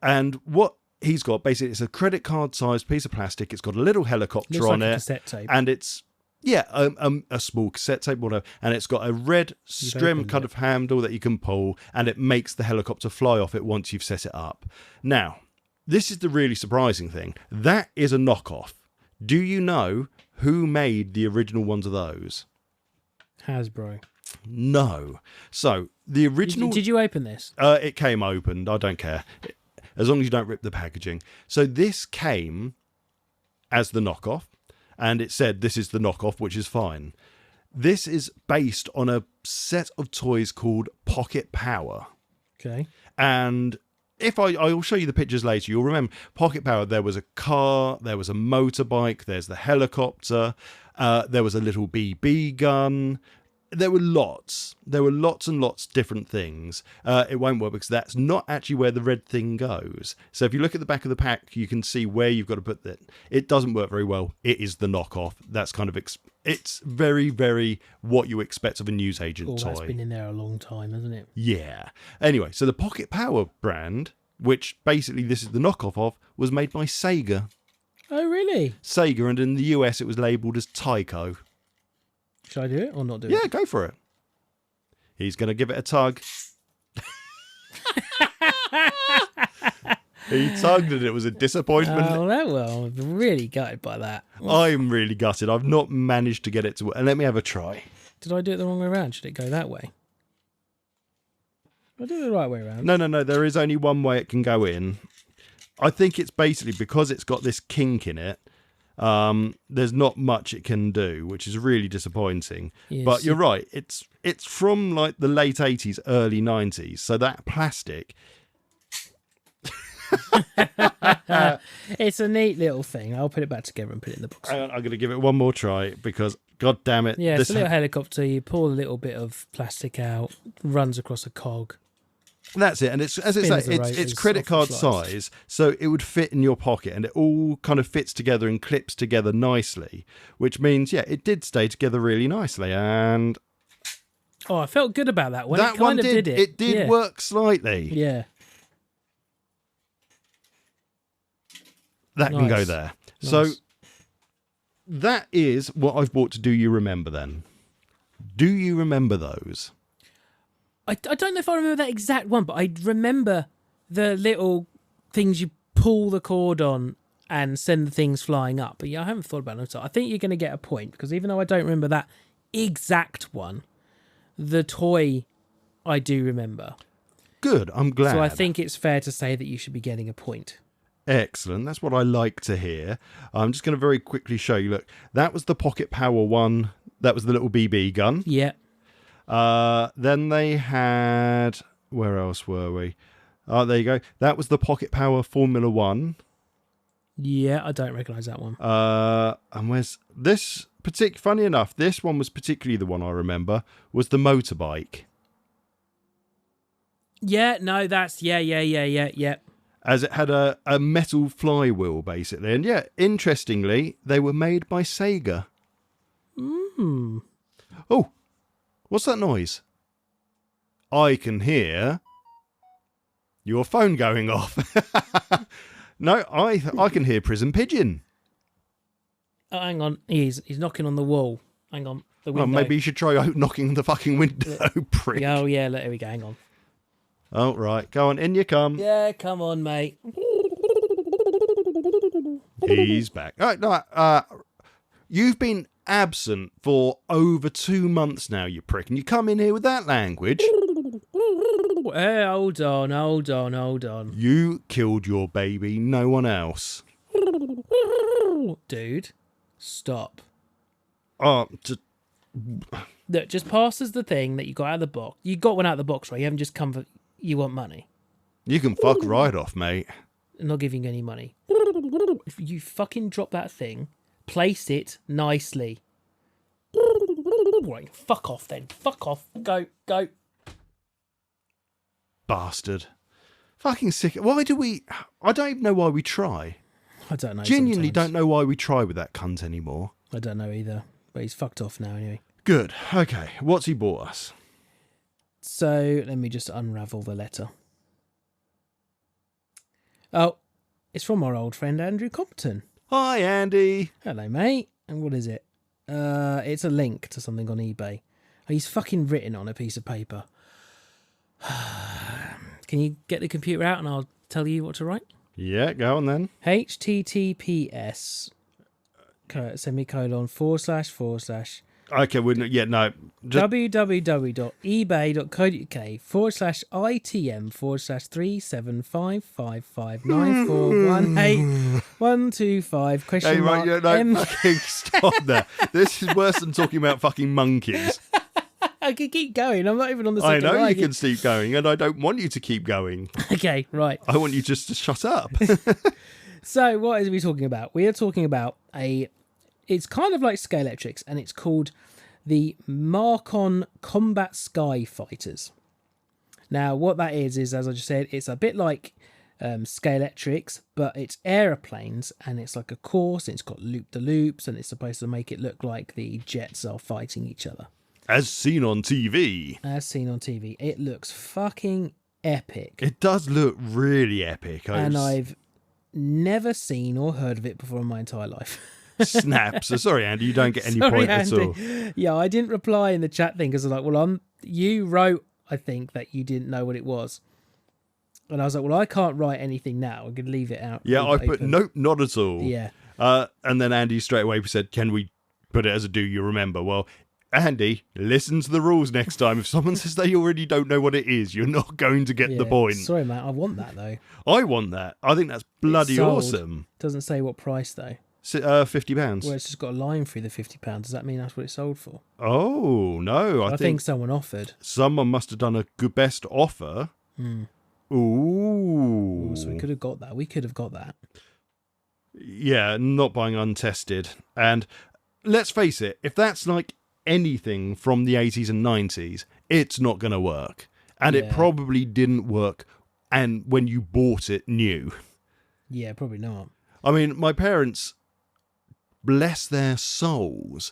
And what he's got, basically, it's a credit card sized piece of plastic. It's got a little helicopter on it. Cassette tape. And it's... Yeah, a small cassette tape, whatever, and it's got a red stem kind of handle that you can pull, and it makes the helicopter fly off it once you've set it up. Now, this is the really surprising thing. That is a knockoff. Do you know who made the original ones of those? Hasbro. No. So, the original... Did you open this? It came opened. I don't care. As long as you don't rip the packaging. So, this came as the knockoff. And it said, this is the knockoff, which is fine. This is based on a set of toys called Pocket Power. Okay. And if I'll show you the pictures later, you'll remember Pocket Power, there was a car, there was a motorbike, there's the helicopter, there was a little BB gun. There were lots and lots of different things. It won't work because that's not actually where the red thing goes. So if you look at the back of the pack, you can see where you've got to put that. It doesn't work very well. It is the knockoff. That's kind of, it's very, very what you expect of a newsagent toy. That's been in there a long time, hasn't it? Yeah. Anyway, so the Pocket Power brand, which basically this is the knockoff of, was made by Sega. Oh, really? Sega, and in the US it was labelled as Tyco. Should I do it or not do it? Yeah, go for it. He's going to give it a tug. He tugged and it was a disappointment. Oh, well, I'm really gutted by that. I'm really gutted. I've not managed to get it to work. And let me have a try. Did I do it the wrong way around? Should it go that way? I do it the right way around. No. There is only one way it can go in. I think it's basically because it's got this kink in it. There's not much it can do, which is really disappointing. Yes. But you're right. It's from like the late 80s, early 90s. So that plastic. It's a neat little thing. I'll put it back together and put it in the box. Hang on, I'm going to give it one more try because, god damn it. Yeah, it's a little helicopter. You pull a little bit of plastic out, runs across a cog. That's it, and it's as I say, it's credit card size, so it would fit in your pocket, and it all kind of fits together and clips together nicely, which means it did stay together really nicely. And I felt good about that one. That it one kind of did it. It did work slightly. Yeah, that can go there. Nice. So that is what I've bought to Do You Remember? Then, do you remember those? I don't know if I remember that exact one, but I remember the little things you pull the cord on and send the things flying up. But yeah, I haven't thought about it. So I think you're going to get a point because even though I don't remember that exact one, the toy I do remember. Good, I'm glad. So I think it's fair to say that you should be getting a point. Excellent. That's what I like to hear. I'm just going to very quickly show you. Look, that was the Pocket Power one. That was the little BB gun. Yeah. Then they had... Where else were we? Oh, there you go. That was the Pocket Power Formula 1. Yeah, I don't recognise that one. And where's... This, funny enough, this one was particularly the one I remember, was the motorbike. Yeah, no, that's... Yeah. As it had a metal flywheel, basically. And yeah, interestingly, they were made by Sega. Oh, what's that noise? I can hear your phone going off. No, I can hear Prison Pigeon. Oh, hang on. He's knocking on the wall. Hang on. The window. Well, maybe you should try knocking the fucking window, prick. Oh, yeah, there we go. Hang on. Oh, right. Go on, in you come. Yeah, come on, mate. He's back. Oh, no, you've been absent for over 2 months now, you prick, and you come in here with that language. Hey, hold on. You killed your baby, no one else. Dude, stop. Oh, Look, just pass us the thing that you got out of the box. You got one out of the box, right? You haven't just come for... You want money. you can fuck right off, mate. I'm not giving you any money. If you fucking drop that thing, place it nicely. Right, fuck off then. Fuck off. Go. Bastard. Fucking sick. Why do we... I don't even know why we try. I don't know. Genuinely sometimes. don't know why we try with that cunt anymore. I don't know either. But he's fucked off now anyway. Good. Okay. What's he bought us? So, let me just unravel the letter. Oh, it's from our old friend Andrew Compton. Hi, Andy. Hello, mate. And what is it? It's a link to something on eBay. Oh, he's fucking written on a piece of paper. Can you get the computer out and I'll tell you what to write? Yeah, go on then. HTTPS // Okay, no. Just, www.ebay.co.uk/ITM/375559418 question hey, mark right, fucking stop there. This is worse than talking about fucking monkeys. I can keep going. I'm not even on the I second know line you can keep going, and I don't want you to keep going. Okay, right. I want you just to shut up. So, what are we talking about? We are talking about it's kind of like Scalextrics, and it's called the Marcon Combat Sky Fighters. Now, what that is, as I just said, it's a bit like Scalextrics, but it's aeroplanes, and it's like a course, and it's got loop-the-loops, and it's supposed to make it look like the jets are fighting each other. As seen on TV. As seen on TV. It looks fucking epic. It does look really epic. And I've never seen or heard of it before in my entire life. Snaps. So sorry, Andy, you don't get any Sorry, point Andy. at all. Yeah, I didn't reply in the chat thing because I was like, well, you wrote, I think, that you didn't know what it was. And I was like, well, I can't write anything now. I could leave it out. Yeah, I put, nope, not at all. Yeah. And then Andy straight away said, can we put it as a do you remember? Well, Andy, listen to the rules next time. If someone says they already don't know what it is, you're not going to get the point. Sorry, mate. I want that, though. I want that. I think that's bloody awesome. Doesn't say what price, though. £50. Well, it's just got a line through the £50. Does that mean that's what it sold for? Oh, no. I think someone offered. Someone must have done a good best offer. Ooh. So we could have got that. We could have got that. Yeah, not buying untested. And let's face it, if that's like anything from the 80s and 90s, it's not going to work. And it probably didn't work and when you bought it new. Yeah, probably not. I mean, my parents, bless their souls,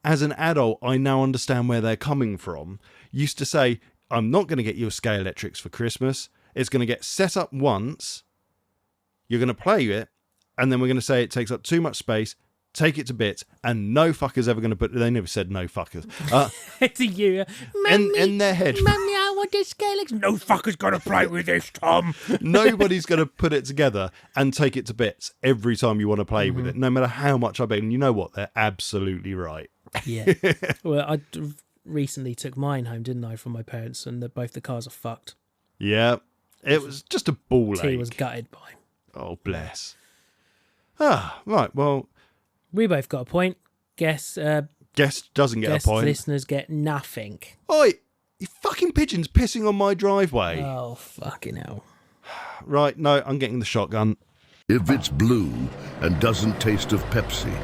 as an adult, I now understand where they're coming from, used to say, I'm not going to get you a Scalextrics for Christmas. It's going to get set up once. You're going to play it. And then we're going to say it takes up too much space. Take it to bits. And no fucker's ever going to put... They never said no fuckers. To you. In their head. Mummy, I want this Scalextrics. No fucker's going to play with this, Tom. Nobody's going to put it together and take it to bits every time you want to play with it. No matter how much I bet. And you know what? They're absolutely right. Yeah. Well, I recently took mine home, didn't I, from my parents, and both the cars are fucked. Yeah. It was just a ball ache. T was gutted by. Oh, bless. Ah, right. Well, we both got a point. Guest doesn't get a point. Listeners get nothing. Oi, you fucking pigeon's pissing on my driveway. Oh, fucking hell. Right, no, I'm getting the shotgun. If it's blue and doesn't taste of Pepsi,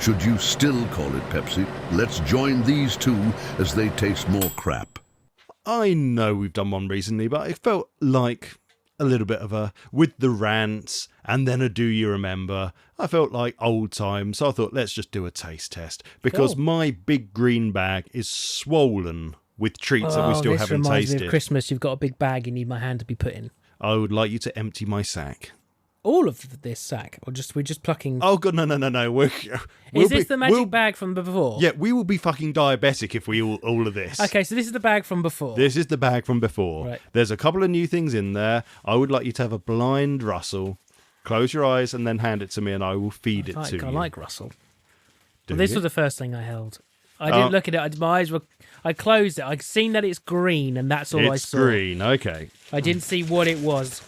should you still call it Pepsi? Let's join these two as they taste more crap. I know we've done one recently, but it felt like a little bit of a with the rants and then a do you remember. I felt like old times, so I thought let's just do a taste test because my big green bag is swollen with treats that we still haven't tasted. This reminds me of Christmas. You've got a big bag you need my hand to be put in. I would like you to empty my sack. All of this sack, or we're just plucking? Oh god, no! Is this the magic bag from before? Yeah, we will be fucking diabetic if we all of this. Okay, so this is the bag from before. This is the bag from before. Right. There's a couple of new things in there. I would like you to have a blind rustle. Close your eyes and then hand it to me, and I will feed it to you. I like Russell. Well, this was the first thing I held. I didn't look at it. My eyes were... I closed it. I've seen that it's green, and that's all I saw. It's green, okay. I didn't see what it was.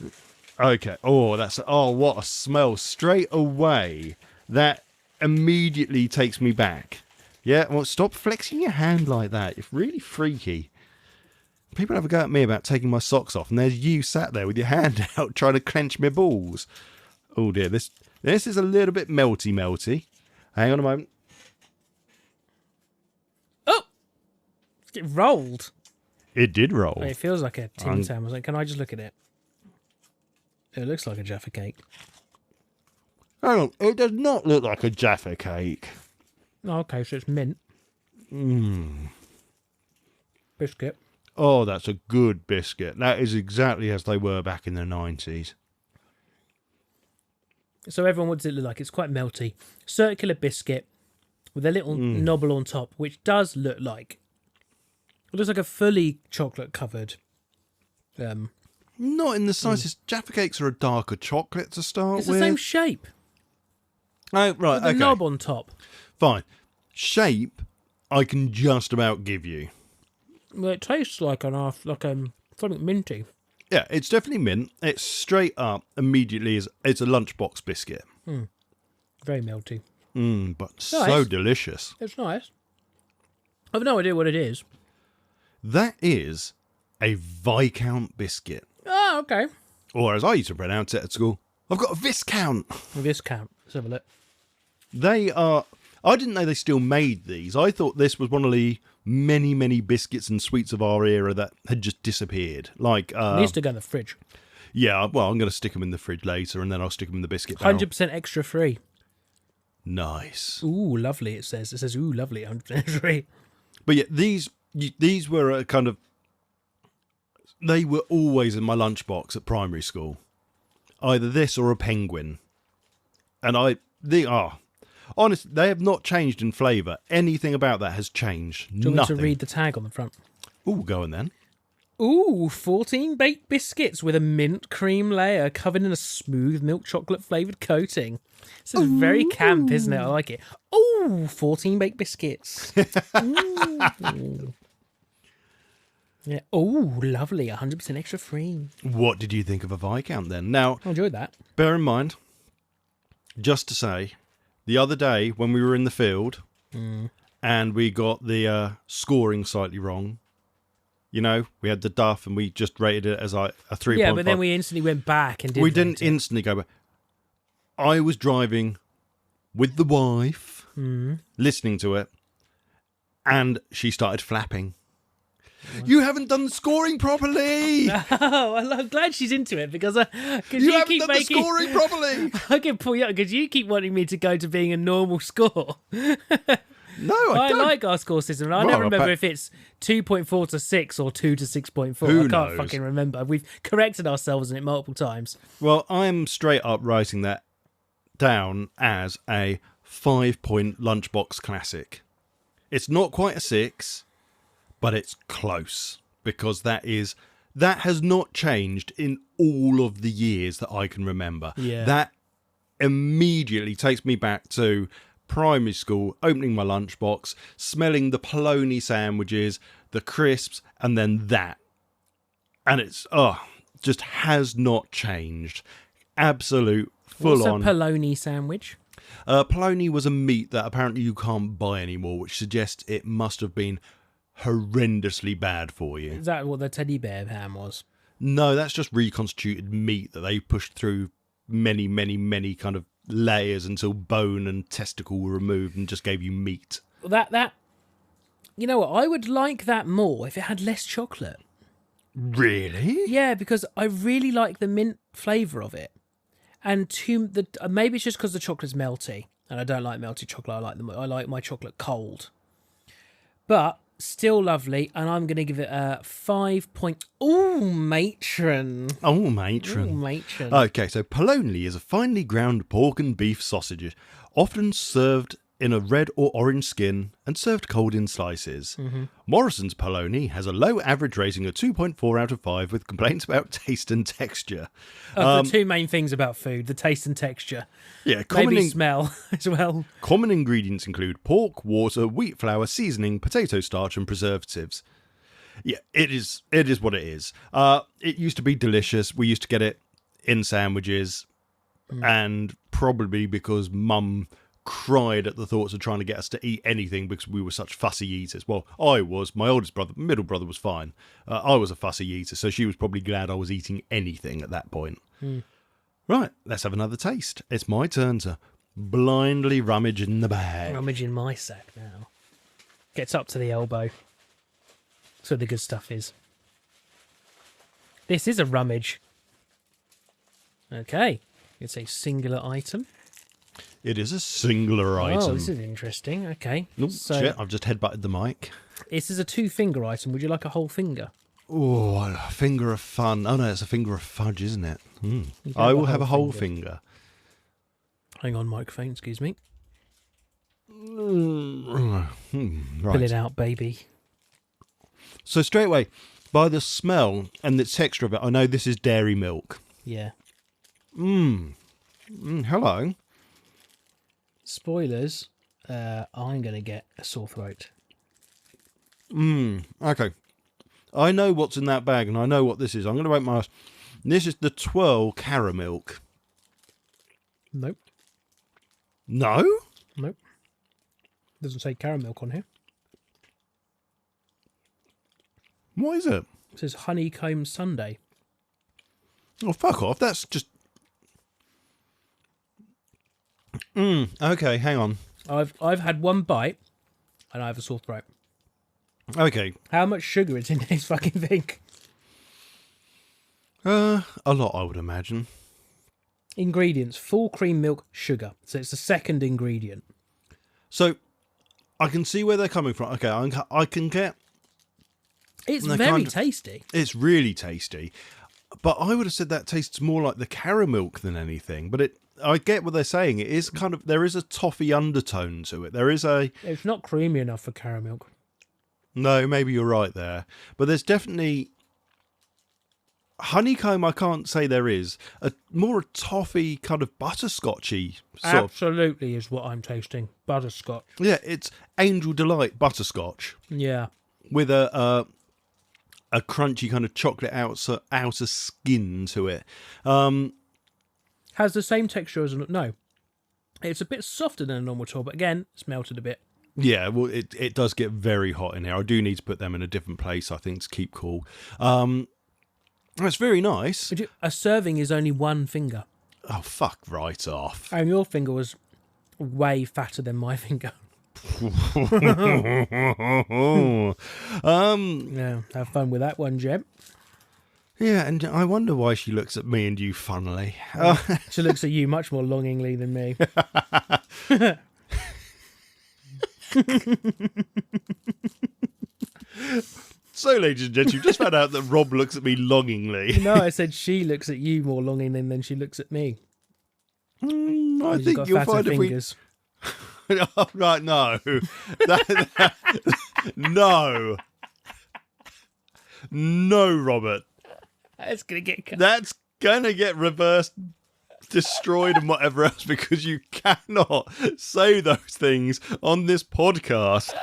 Okay. What a smell. Straight away, that immediately takes me back. Yeah, well, stop flexing your hand like that. It's really freaky. People have a go at me about taking my socks off, and there's you sat there with your hand out trying to clench my balls. Oh dear, this is a little bit melty. Hang on a moment. Oh! It rolled. It did roll. It feels like a Tim Tam. Can I just look at it? It looks like a Jaffa cake. Hang on, it does not look like a Jaffa cake. Oh, okay, so it's mint. Biscuit. Oh, that's a good biscuit. That is exactly as they were back in the 90s. So everyone, what does it look like? It's quite melty. Circular biscuit with a little knobble on top, which does look like... It looks like a fully chocolate covered... Not in the slightest. Jaffa cakes are a darker chocolate to start It's with. the same shape. Oh, right, With a knob on top. Fine. Shape, I can just about give you. Well, it tastes like something minty. Yeah, it's definitely mint. It's straight up, immediately, it's a lunchbox biscuit. Very melty. But so delicious. It's nice. I've no idea what it is. That is a Viscount biscuit. Oh, okay. Or as I used to pronounce it at school, I've got a Viscount. Viscount. Let's have a look. They are... I didn't know they still made these. I thought this was one of the many, many biscuits and sweets of our era that had just disappeared. Like... needs to go in the fridge. Yeah, well, I'm going to stick them in the fridge later, and then I'll stick them in the biscuit barrel. 100% extra free. Nice. Ooh, lovely, it says. It says, ooh, lovely, 100% free. But yeah, these were a kind of... They were always in my lunchbox at primary school. Either this or a penguin. And they are... Honestly, they have not changed in flavour. Anything about that has changed. Do you want me to read the tag on the front? Ooh, go on then. Ooh, 14 baked biscuits with a mint cream layer covered in a smooth milk chocolate flavoured coating. This is very camp, isn't it? I like it. Ooh, 14 baked biscuits. Ooh. Yeah. Ooh, lovely. 100% extra free. What did you think of a Viscount then? Now, I enjoyed that. bear in mind, just to say, the other day when we were in the field and we got the scoring slightly wrong, you know, we had the duff and we just rated it as a 3.5. Yeah, but then we instantly went back and We didn't instantly go back. I was driving with the wife, listening to it, and she started flapping. You haven't done the scoring properly. Oh, I'm glad she's into it because You haven't keep done the scoring properly. I can pull you up because you keep wanting me to go to being a normal score. No, I don't. like our score system. I never remember if it's 2.4 to 6 or 2 to 6.4. Who I can't knows? fucking remember. We've corrected ourselves in it multiple times. Well, I'm straight up writing that down as a 5-point lunchbox classic. It's not quite a 6, but it's close because that has not changed in all of the years that I can remember. Yeah. That immediately takes me back to primary school, opening my lunchbox, smelling the polony sandwiches, the crisps, and then that. And it's, just has not changed. Absolute full on. What's a polony sandwich? Polony was a meat that apparently you can't buy anymore, which suggests it must have been horrendously bad for you. Is that what the teddy bear ham was? No, that's just reconstituted meat that they pushed through many, many, many kind of layers until bone and testicle were removed and just gave you meat. That you know what? I would like that more if it had less chocolate. Really? Yeah, because I really like the mint flavour of it. And maybe it's just because the chocolate's melty, and I don't like melty chocolate. I like my chocolate cold. But still lovely, and I'm going to give it a 5. Ooh, matron. Oh, matron. Ooh, matron. Okay, so polony is a finely ground pork and beef sausage, often served in a red or orange skin and served cold in slices. Morrison's Polony has a low average rating of 2.4 out of 5 with complaints about taste and texture. The two main things about food, the taste and texture. Yeah, Maybe smell as well. Common ingredients include pork, water, wheat flour, seasoning, potato starch and preservatives. Yeah, it is what it is. It used to be delicious. We used to get it in sandwiches, and probably because Mum cried at the thoughts of trying to get us to eat anything because we were such fussy eaters. Well, I was. My oldest brother, middle brother was fine. I was a fussy eater, so she was probably glad I was eating anything at that point. Right, let's have another taste. It's my turn to blindly rummage in the bag. Rummage in my sack now. Gets up to the elbow. That's where the good stuff is. This is a rummage. Okay. It's a singular item. It is a singular item. Oh, this is interesting. Okay. Nope, So shit, I've just headbutted the mic. this is a 2-finger item. Would you like a whole finger? Oh, a finger of fun. Oh, no, it's a finger of fudge, isn't it? You can I will have a whole finger. Hang on, microphone, excuse me. Right. Pull it out, baby. So straight away, by the smell and the texture of it, I know this is dairy milk. Yeah. Hello. Spoilers, I'm going to get a sore throat. Okay. I know what's in that bag and I know what this is. I'm going to open my eyes. This is the Twirl Caramilk. Nope. No? Nope. Doesn't say caramel on here. What is it? It says honeycomb sundae. Oh, fuck off. That's just... Okay, hang on. I've had one bite and I have a sore throat. Okay. How much sugar is in this fucking thing? A lot, I would imagine. Ingredients: full cream milk, sugar. So it's the second ingredient. So, I can see where they're coming from. Okay, I can get... It's They're very kind of- tasty. It's really tasty. But I would have said that tastes more like the caramilk than anything. But I get what they're saying. It is kind of... There is a toffee undertone to it. There is a... It's not creamy enough for caramel. No, maybe you're right there. But there's definitely... Honeycomb, I can't say there is. More a toffee, kind of butterscotchy sort of... Absolutely is what I'm tasting. Butterscotch. Yeah, it's Angel Delight butterscotch Yeah. with a crunchy kind of chocolate outer skin to it. Has the same texture as... No. It's a bit softer than a normal tour, but again, it's melted a bit. Yeah, well, it does get very hot in here. I do need to put them in a different place, I think, to keep cool. It's very nice. A serving is only one finger. Oh, fuck right off. And your finger was way fatter than my finger. Yeah, have fun with that one, Jeb. Yeah, and I wonder why she looks at me and you funnily. She looks at you much more longingly than me. So, ladies and gents, you've just found out that Rob looks at me longingly. No, I said she looks at you more longingly than she looks at me. I You've think got you'll fatter find fingers. Oh, right, no. No. No, Robert. That's gonna get cut. That's going to get reversed, destroyed and whatever else because you cannot say those things on this podcast.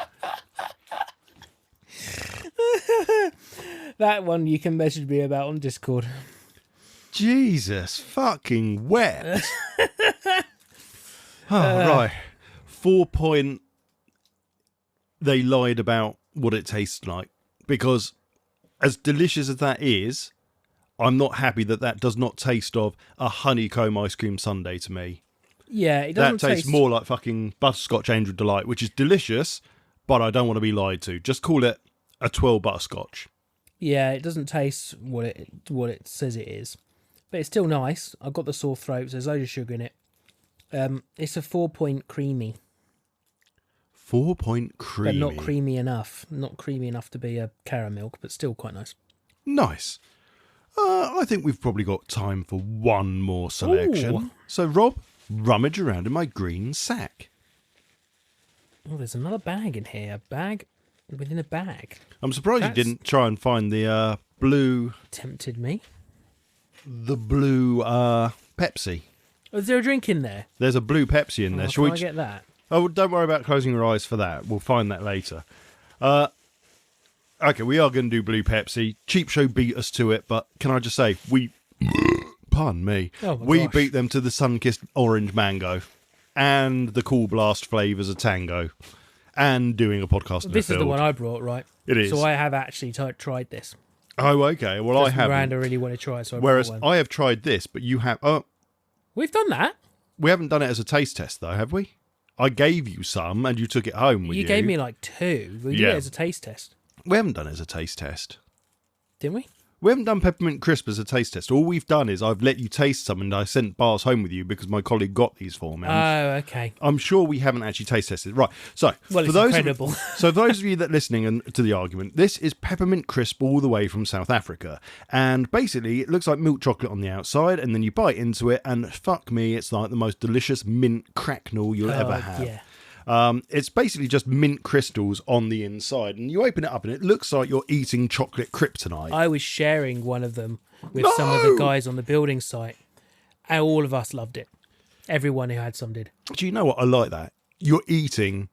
That one you can message me about on Discord. Jesus fucking wet. Right. 4 point. They lied about what it tastes like. Because as delicious as that is, I'm not happy that does not taste of a honeycomb ice cream sundae to me. Yeah, it doesn't That tastes more like fucking butterscotch Angel Delight, which is delicious, but I don't want to be lied to. Just call it a 12 butterscotch. Yeah, it doesn't taste what it says it is, but it's still nice. I've got the sore throat. So there's loads of sugar in it. It's a 4-point creamy, 4 point creamy, but not creamy enough. Not creamy enough to be a caramel, but still quite nice. Nice. I think we've probably got time for one more selection. Ooh. So, Rob, rummage around in my green sack. Oh, there's another bag in here. A bag within a bag. I'm surprised you didn't try and find the blue... Tempted me. The blue Pepsi. Oh, is there a drink in there? There's a blue Pepsi in there. Can I get that? Oh, don't worry about closing your eyes for that. We'll find that later. Okay, we are going to do blue Pepsi. Cheap Show beat us to it, but can I just say, pardon me. Oh my we gosh. beat them to the sun-kissed orange mango and the cool blast flavours of tango and doing a podcast in This the is field. the one I brought, right? It is. So I have actually tried this. Oh, okay. Well, I haven't. Miranda really want to try it, so I Whereas brought one. I have tried this, but you have... Oh, We've done that. we haven't done it as a taste test, though, have we? I gave you some, and you took it home with you. You gave me like 2. We did Yeah. it as a taste test, We haven't done it as a taste test. didn't we? We haven't done peppermint crisp as a taste test. All we've done is I've let you taste some, and I sent bars home with you because my colleague got these for me. Oh, okay. I'm sure we haven't actually taste tested. Right. So, Well, it's incredible. So, for those of you that are listening to the argument, this is peppermint crisp all the way from South Africa. And basically, it looks like milk chocolate on the outside, and then you bite into it, and fuck me, it's like the most delicious mint cracknel you'll ever have. Yeah. It's basically just mint crystals on the inside, and you open it up, and it looks like you're eating chocolate kryptonite. I was sharing one of them with some of the guys on the building site, and all of us loved it. Everyone who had some did. Do you know what? I like that. You're eating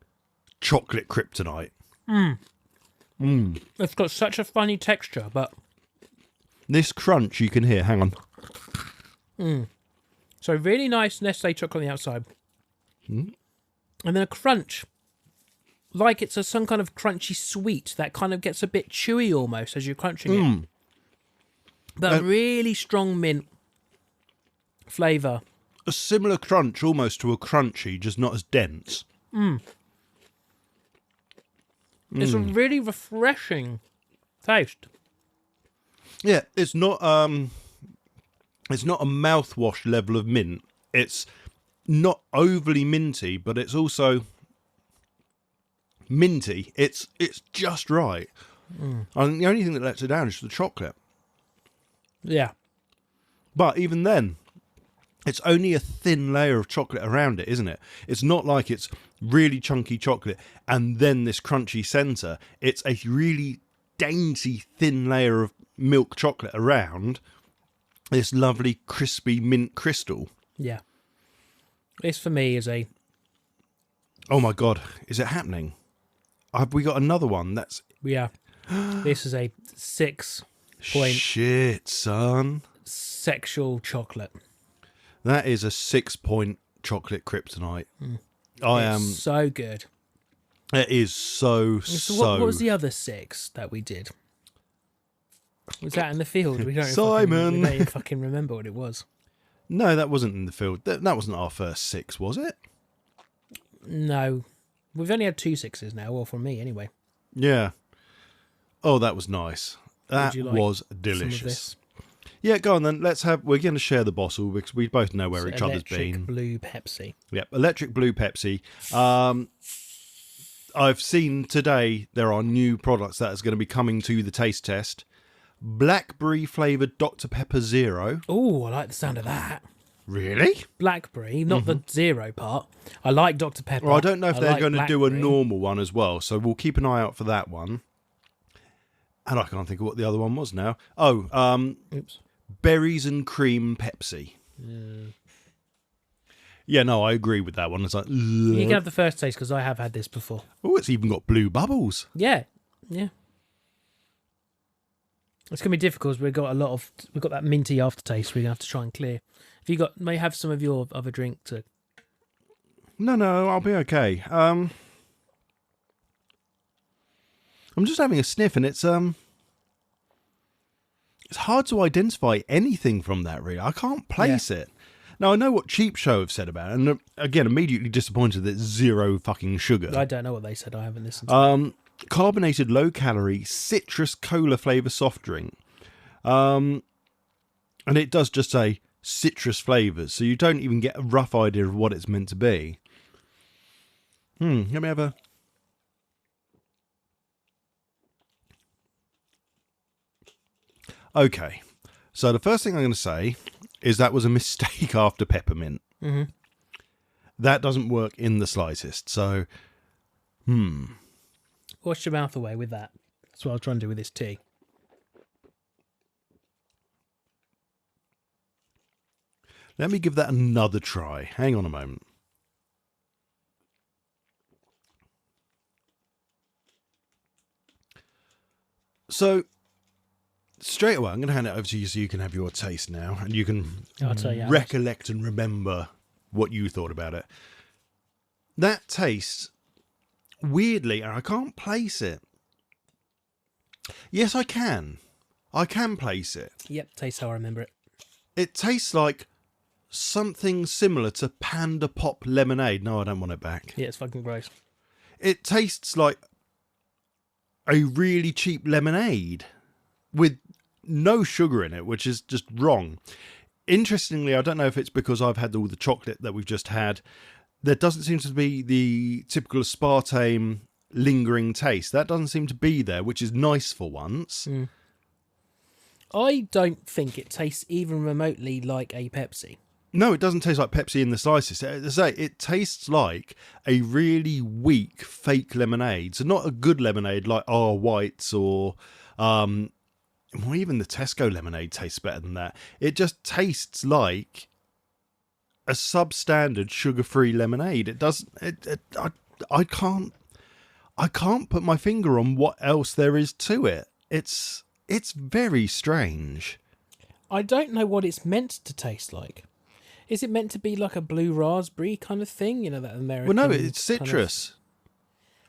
chocolate kryptonite. It's got such a funny texture, but This crunch you can hear. Hang on. so really nice Nestle chocolate on the outside. And then a crunch, like it's some kind of crunchy sweet that kind of gets a bit chewy almost as you're crunching it. But a really strong mint flavour. A similar crunch almost to a crunchy, just not as dense. It's a really refreshing taste. Yeah, it's not a mouthwash level of mint. It's not overly minty, but it's also minty. It's just right. And the only thing that lets it down is the chocolate. Yeah. But even then, it's only a thin layer of chocolate around it, isn't it? It's not like it's really chunky chocolate and then this crunchy centre. It's a really dainty thin layer of milk chocolate around this lovely crispy mint crystal. Yeah. This for me is a... Oh my God, is it happening? Have we got another one? That's... Yeah. This is a 6-point Shit, son. sexual chocolate. That is a 6-point chocolate kryptonite. It's so good. It is so. What was the other 6 that we did? Was that in the field? We don't Simon. we don't even fucking remember what it was. No, that wasn't in the field. That wasn't our first 6, was it? No. We've only had 2 6s now, well, from me anyway. Yeah. Oh, that was nice. That you like was Some of delicious. this Yeah, go on then. We're going to share the bottle because we both know where each other's electric been. blue Pepsi. Yep, electric blue Pepsi. I've seen today there are new products that is going to be coming to the taste test. Blackberry flavoured Dr. Pepper Zero. Oh, I like the sound of that. Really? Blackberry, not the zero part. I like Dr. Pepper. Well, I don't know if they're like going to do a blackberry. normal one as well, so we'll keep an eye out for that one. And I can't think of what the other one was now. Oh, Oops. berries and cream Pepsi. Yeah, no, I agree with that one. It's like, You can have the first taste because I have had this before. oh, it's even got blue bubbles. Yeah. It's gonna be difficult. We've got that minty aftertaste. We're gonna have to try and clear. If you may have some of your other drink to. No, I'll be okay. I'm just having a sniff, and it's hard to identify anything from that. Really, I can't place it. Now I know what Cheap Show have said about it, and again, immediately disappointed that it's 0 fucking sugar. I don't know what they said. I haven't listened to Carbonated, low-calorie, citrus cola flavour soft drink. And it does just say citrus flavours, so you don't even get a rough idea of what it's meant to be. Let me have a... Okay, so the first thing I'm going to say is that was a mistake after peppermint. Mm-hmm. That doesn't work in the slightest, so... Wash your mouth away with that. That's what I'll try and do with this tea. Let me give that another try. Hang on a moment. So, straight away, I'm going to hand it over to you so you can have your taste now. And you can I'll tell you, recollect and remember what you thought about it. That taste, weirdly, and I can't place it. Yes, I can. I can place it. Yep, tastes how I remember it. It tastes like something similar to Panda Pop lemonade. No, I don't want it back. Yeah, it's fucking gross. It tastes like a really cheap lemonade with no sugar in it, which is just wrong. Interestingly, I don't know if it's because I've had all the chocolate that we've just had. There doesn't seem to be the typical aspartame lingering taste. That doesn't seem to be there, which is nice for once. I don't think it tastes even remotely like a Pepsi. No, it doesn't taste like Pepsi in the slightest. As I say, it tastes like a really weak fake lemonade. So not a good lemonade like R. White's or even the Tesco lemonade tastes better than that. It just tastes like a substandard sugar-free lemonade. It doesn't. I can't put my finger on what else there is to it. It's very strange. I don't know what it's meant to taste like. Is it meant to be like a blue raspberry kind of thing? You know, that American... Well, no, it's citrus.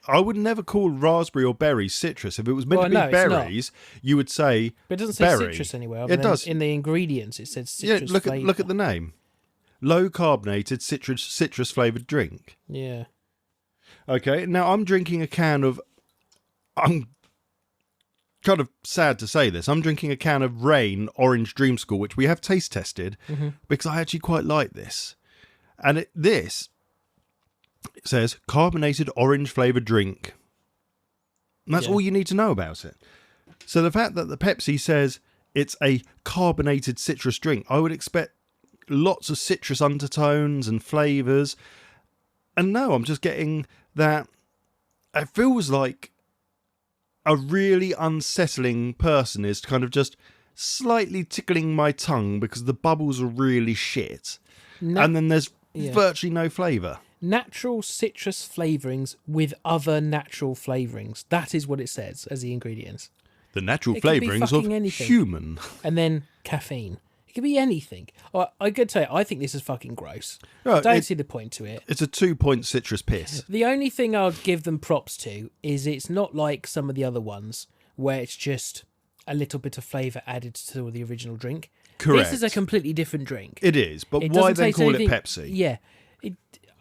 I would never call raspberry or berry citrus. If it was meant to be berries, you would say but it doesn't say berry. Citrus anywhere. It does. In the ingredients, it says citrus Yeah, look at the name. Low carbonated citrus flavoured drink. Yeah. Okay, now I'm drinking a can of... I'm kind of sad to say this. I'm drinking a can of Rain Orange Dreamschool, which we have taste tested, because I actually quite like this. And it says carbonated orange flavoured drink. And that's all you need to know about it. So the fact that the Pepsi says it's a carbonated citrus drink, I would expect lots of citrus undertones and flavours. And no, I'm just getting that... It feels like a really unsettling person is kind of just slightly tickling my tongue because the bubbles are really shit. And then there's virtually no flavour. Natural citrus flavourings with other natural flavourings. That is what it says as the ingredients. The natural flavourings of anything. human. And then caffeine. It could be anything. I could tell you, I think this is fucking gross. Right, Don't see the point to it. It's a 2-point citrus piss. The only thing I'd give them props to is it's not like some of the other ones where it's just a little bit of flavour added to the original drink. Correct. This is a completely different drink. It is, but It why doesn't then taste call anything- it Pepsi? Yeah.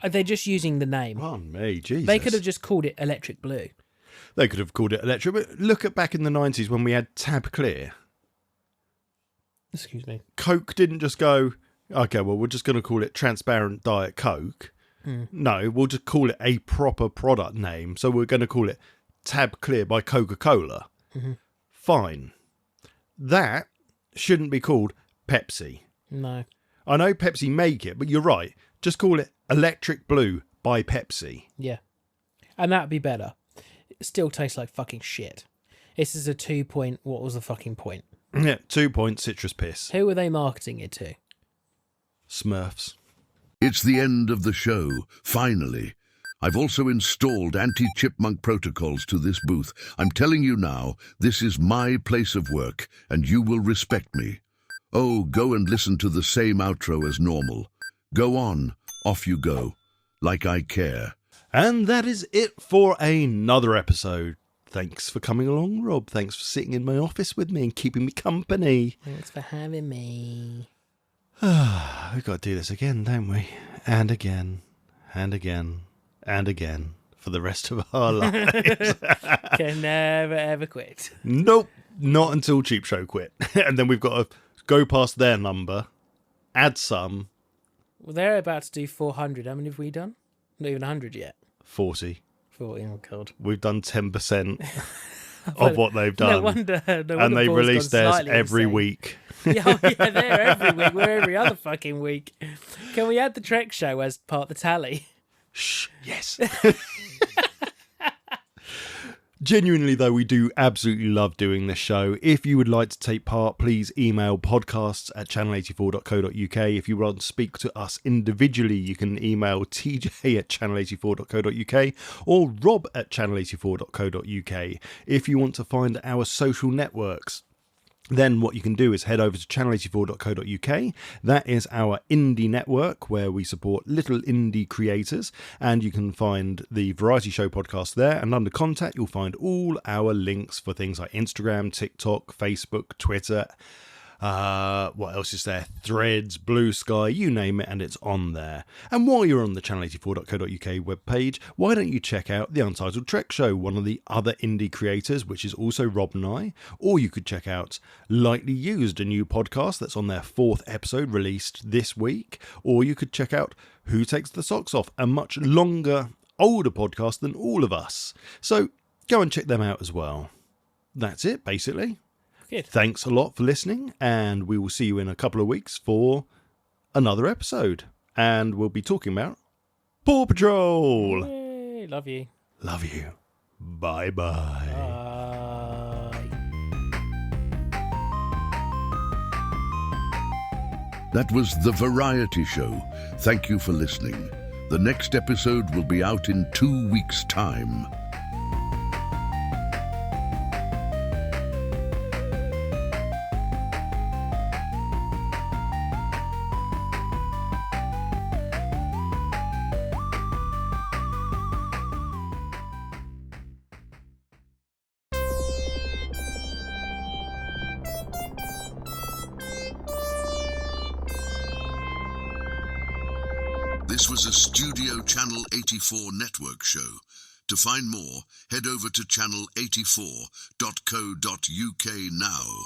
They're just using the name. Oh, me, Jesus. They could have just called it Electric Blue. They could have called it electric. But look at back in the 90s when we had Tab Clear. Excuse me. Coke didn't just go, okay, well, we're just going to call it Transparent Diet Coke. No, we'll just call it a proper product name. So we're going to call it Tab Clear by Coca-Cola. Fine. That shouldn't be called Pepsi. No. I know Pepsi make it, but you're right. Just call it Electric Blue by Pepsi. Yeah. And that'd be better. It still tastes like fucking shit. This is a 2-point, what was the fucking point? Yeah, 2-point citrus piss. Who were they marketing it to? Smurfs. It's the end of the show, finally. I've also installed anti-chipmunk protocols to this booth. I'm telling you now, this is my place of work, and you will respect me. Oh, go and listen to the same outro as normal. Go on, off you go, like I care. And that is it for another episode. Thanks for coming along, Rob. Thanks for sitting in my office with me and keeping me company. Thanks for having me. We've got to do this again, don't we? And again, and again, and again for the rest of our lives. Can never ever quit. Nope, not until Cheap Show quit. And then we've got to go past their number, add some. Well, they're about to do 400. How many have we done? Not even 100 yet. 40. 40, oh god. We've done 10% of what they've done. No wonder and they Paul's release gone theirs slightly every insane. week. Yeah, they're every week. We're every other fucking week. Can we add the Trek show as part of the tally? Shh, yes. Genuinely, though, we do absolutely love doing this show. If you would like to take part, please email podcasts@channel84.co.uk. If you want to speak to us individually, you can email tj@channel84.co.uk or rob@channel84.co.uk. If you want to find our social networks, then what you can do is head over to channel84.co.uk. That is our indie network where we support little indie creators, and you can find the Variety Show podcast there. And under contact, you'll find all our links for things like Instagram, TikTok, Facebook, Twitter. What else is there? Threads, Blue Sky, you name it, and it's on there. And while you're on the channel84.co.uk webpage, why don't you check out the Untitled Trek Show, one of the other indie creators, which is also Rob and I. Or you could check out Lightly Used, a new podcast that's on their 4th episode released this week. Or you could check out Who Takes the Socks Off, a much longer, older podcast than all of us. So go and check them out as well. That's it, basically. Good. Thanks a lot for listening, and we will see you in a couple of weeks for another episode. And we'll be talking about Paw Patrol. Yay, love you. Love you. Bye-bye. Bye. That was The Variety Show. Thank you for listening. The next episode will be out in 2 weeks' time. This was a Studio Channel 84 network show. To find more, head over to channel84.co.uk now.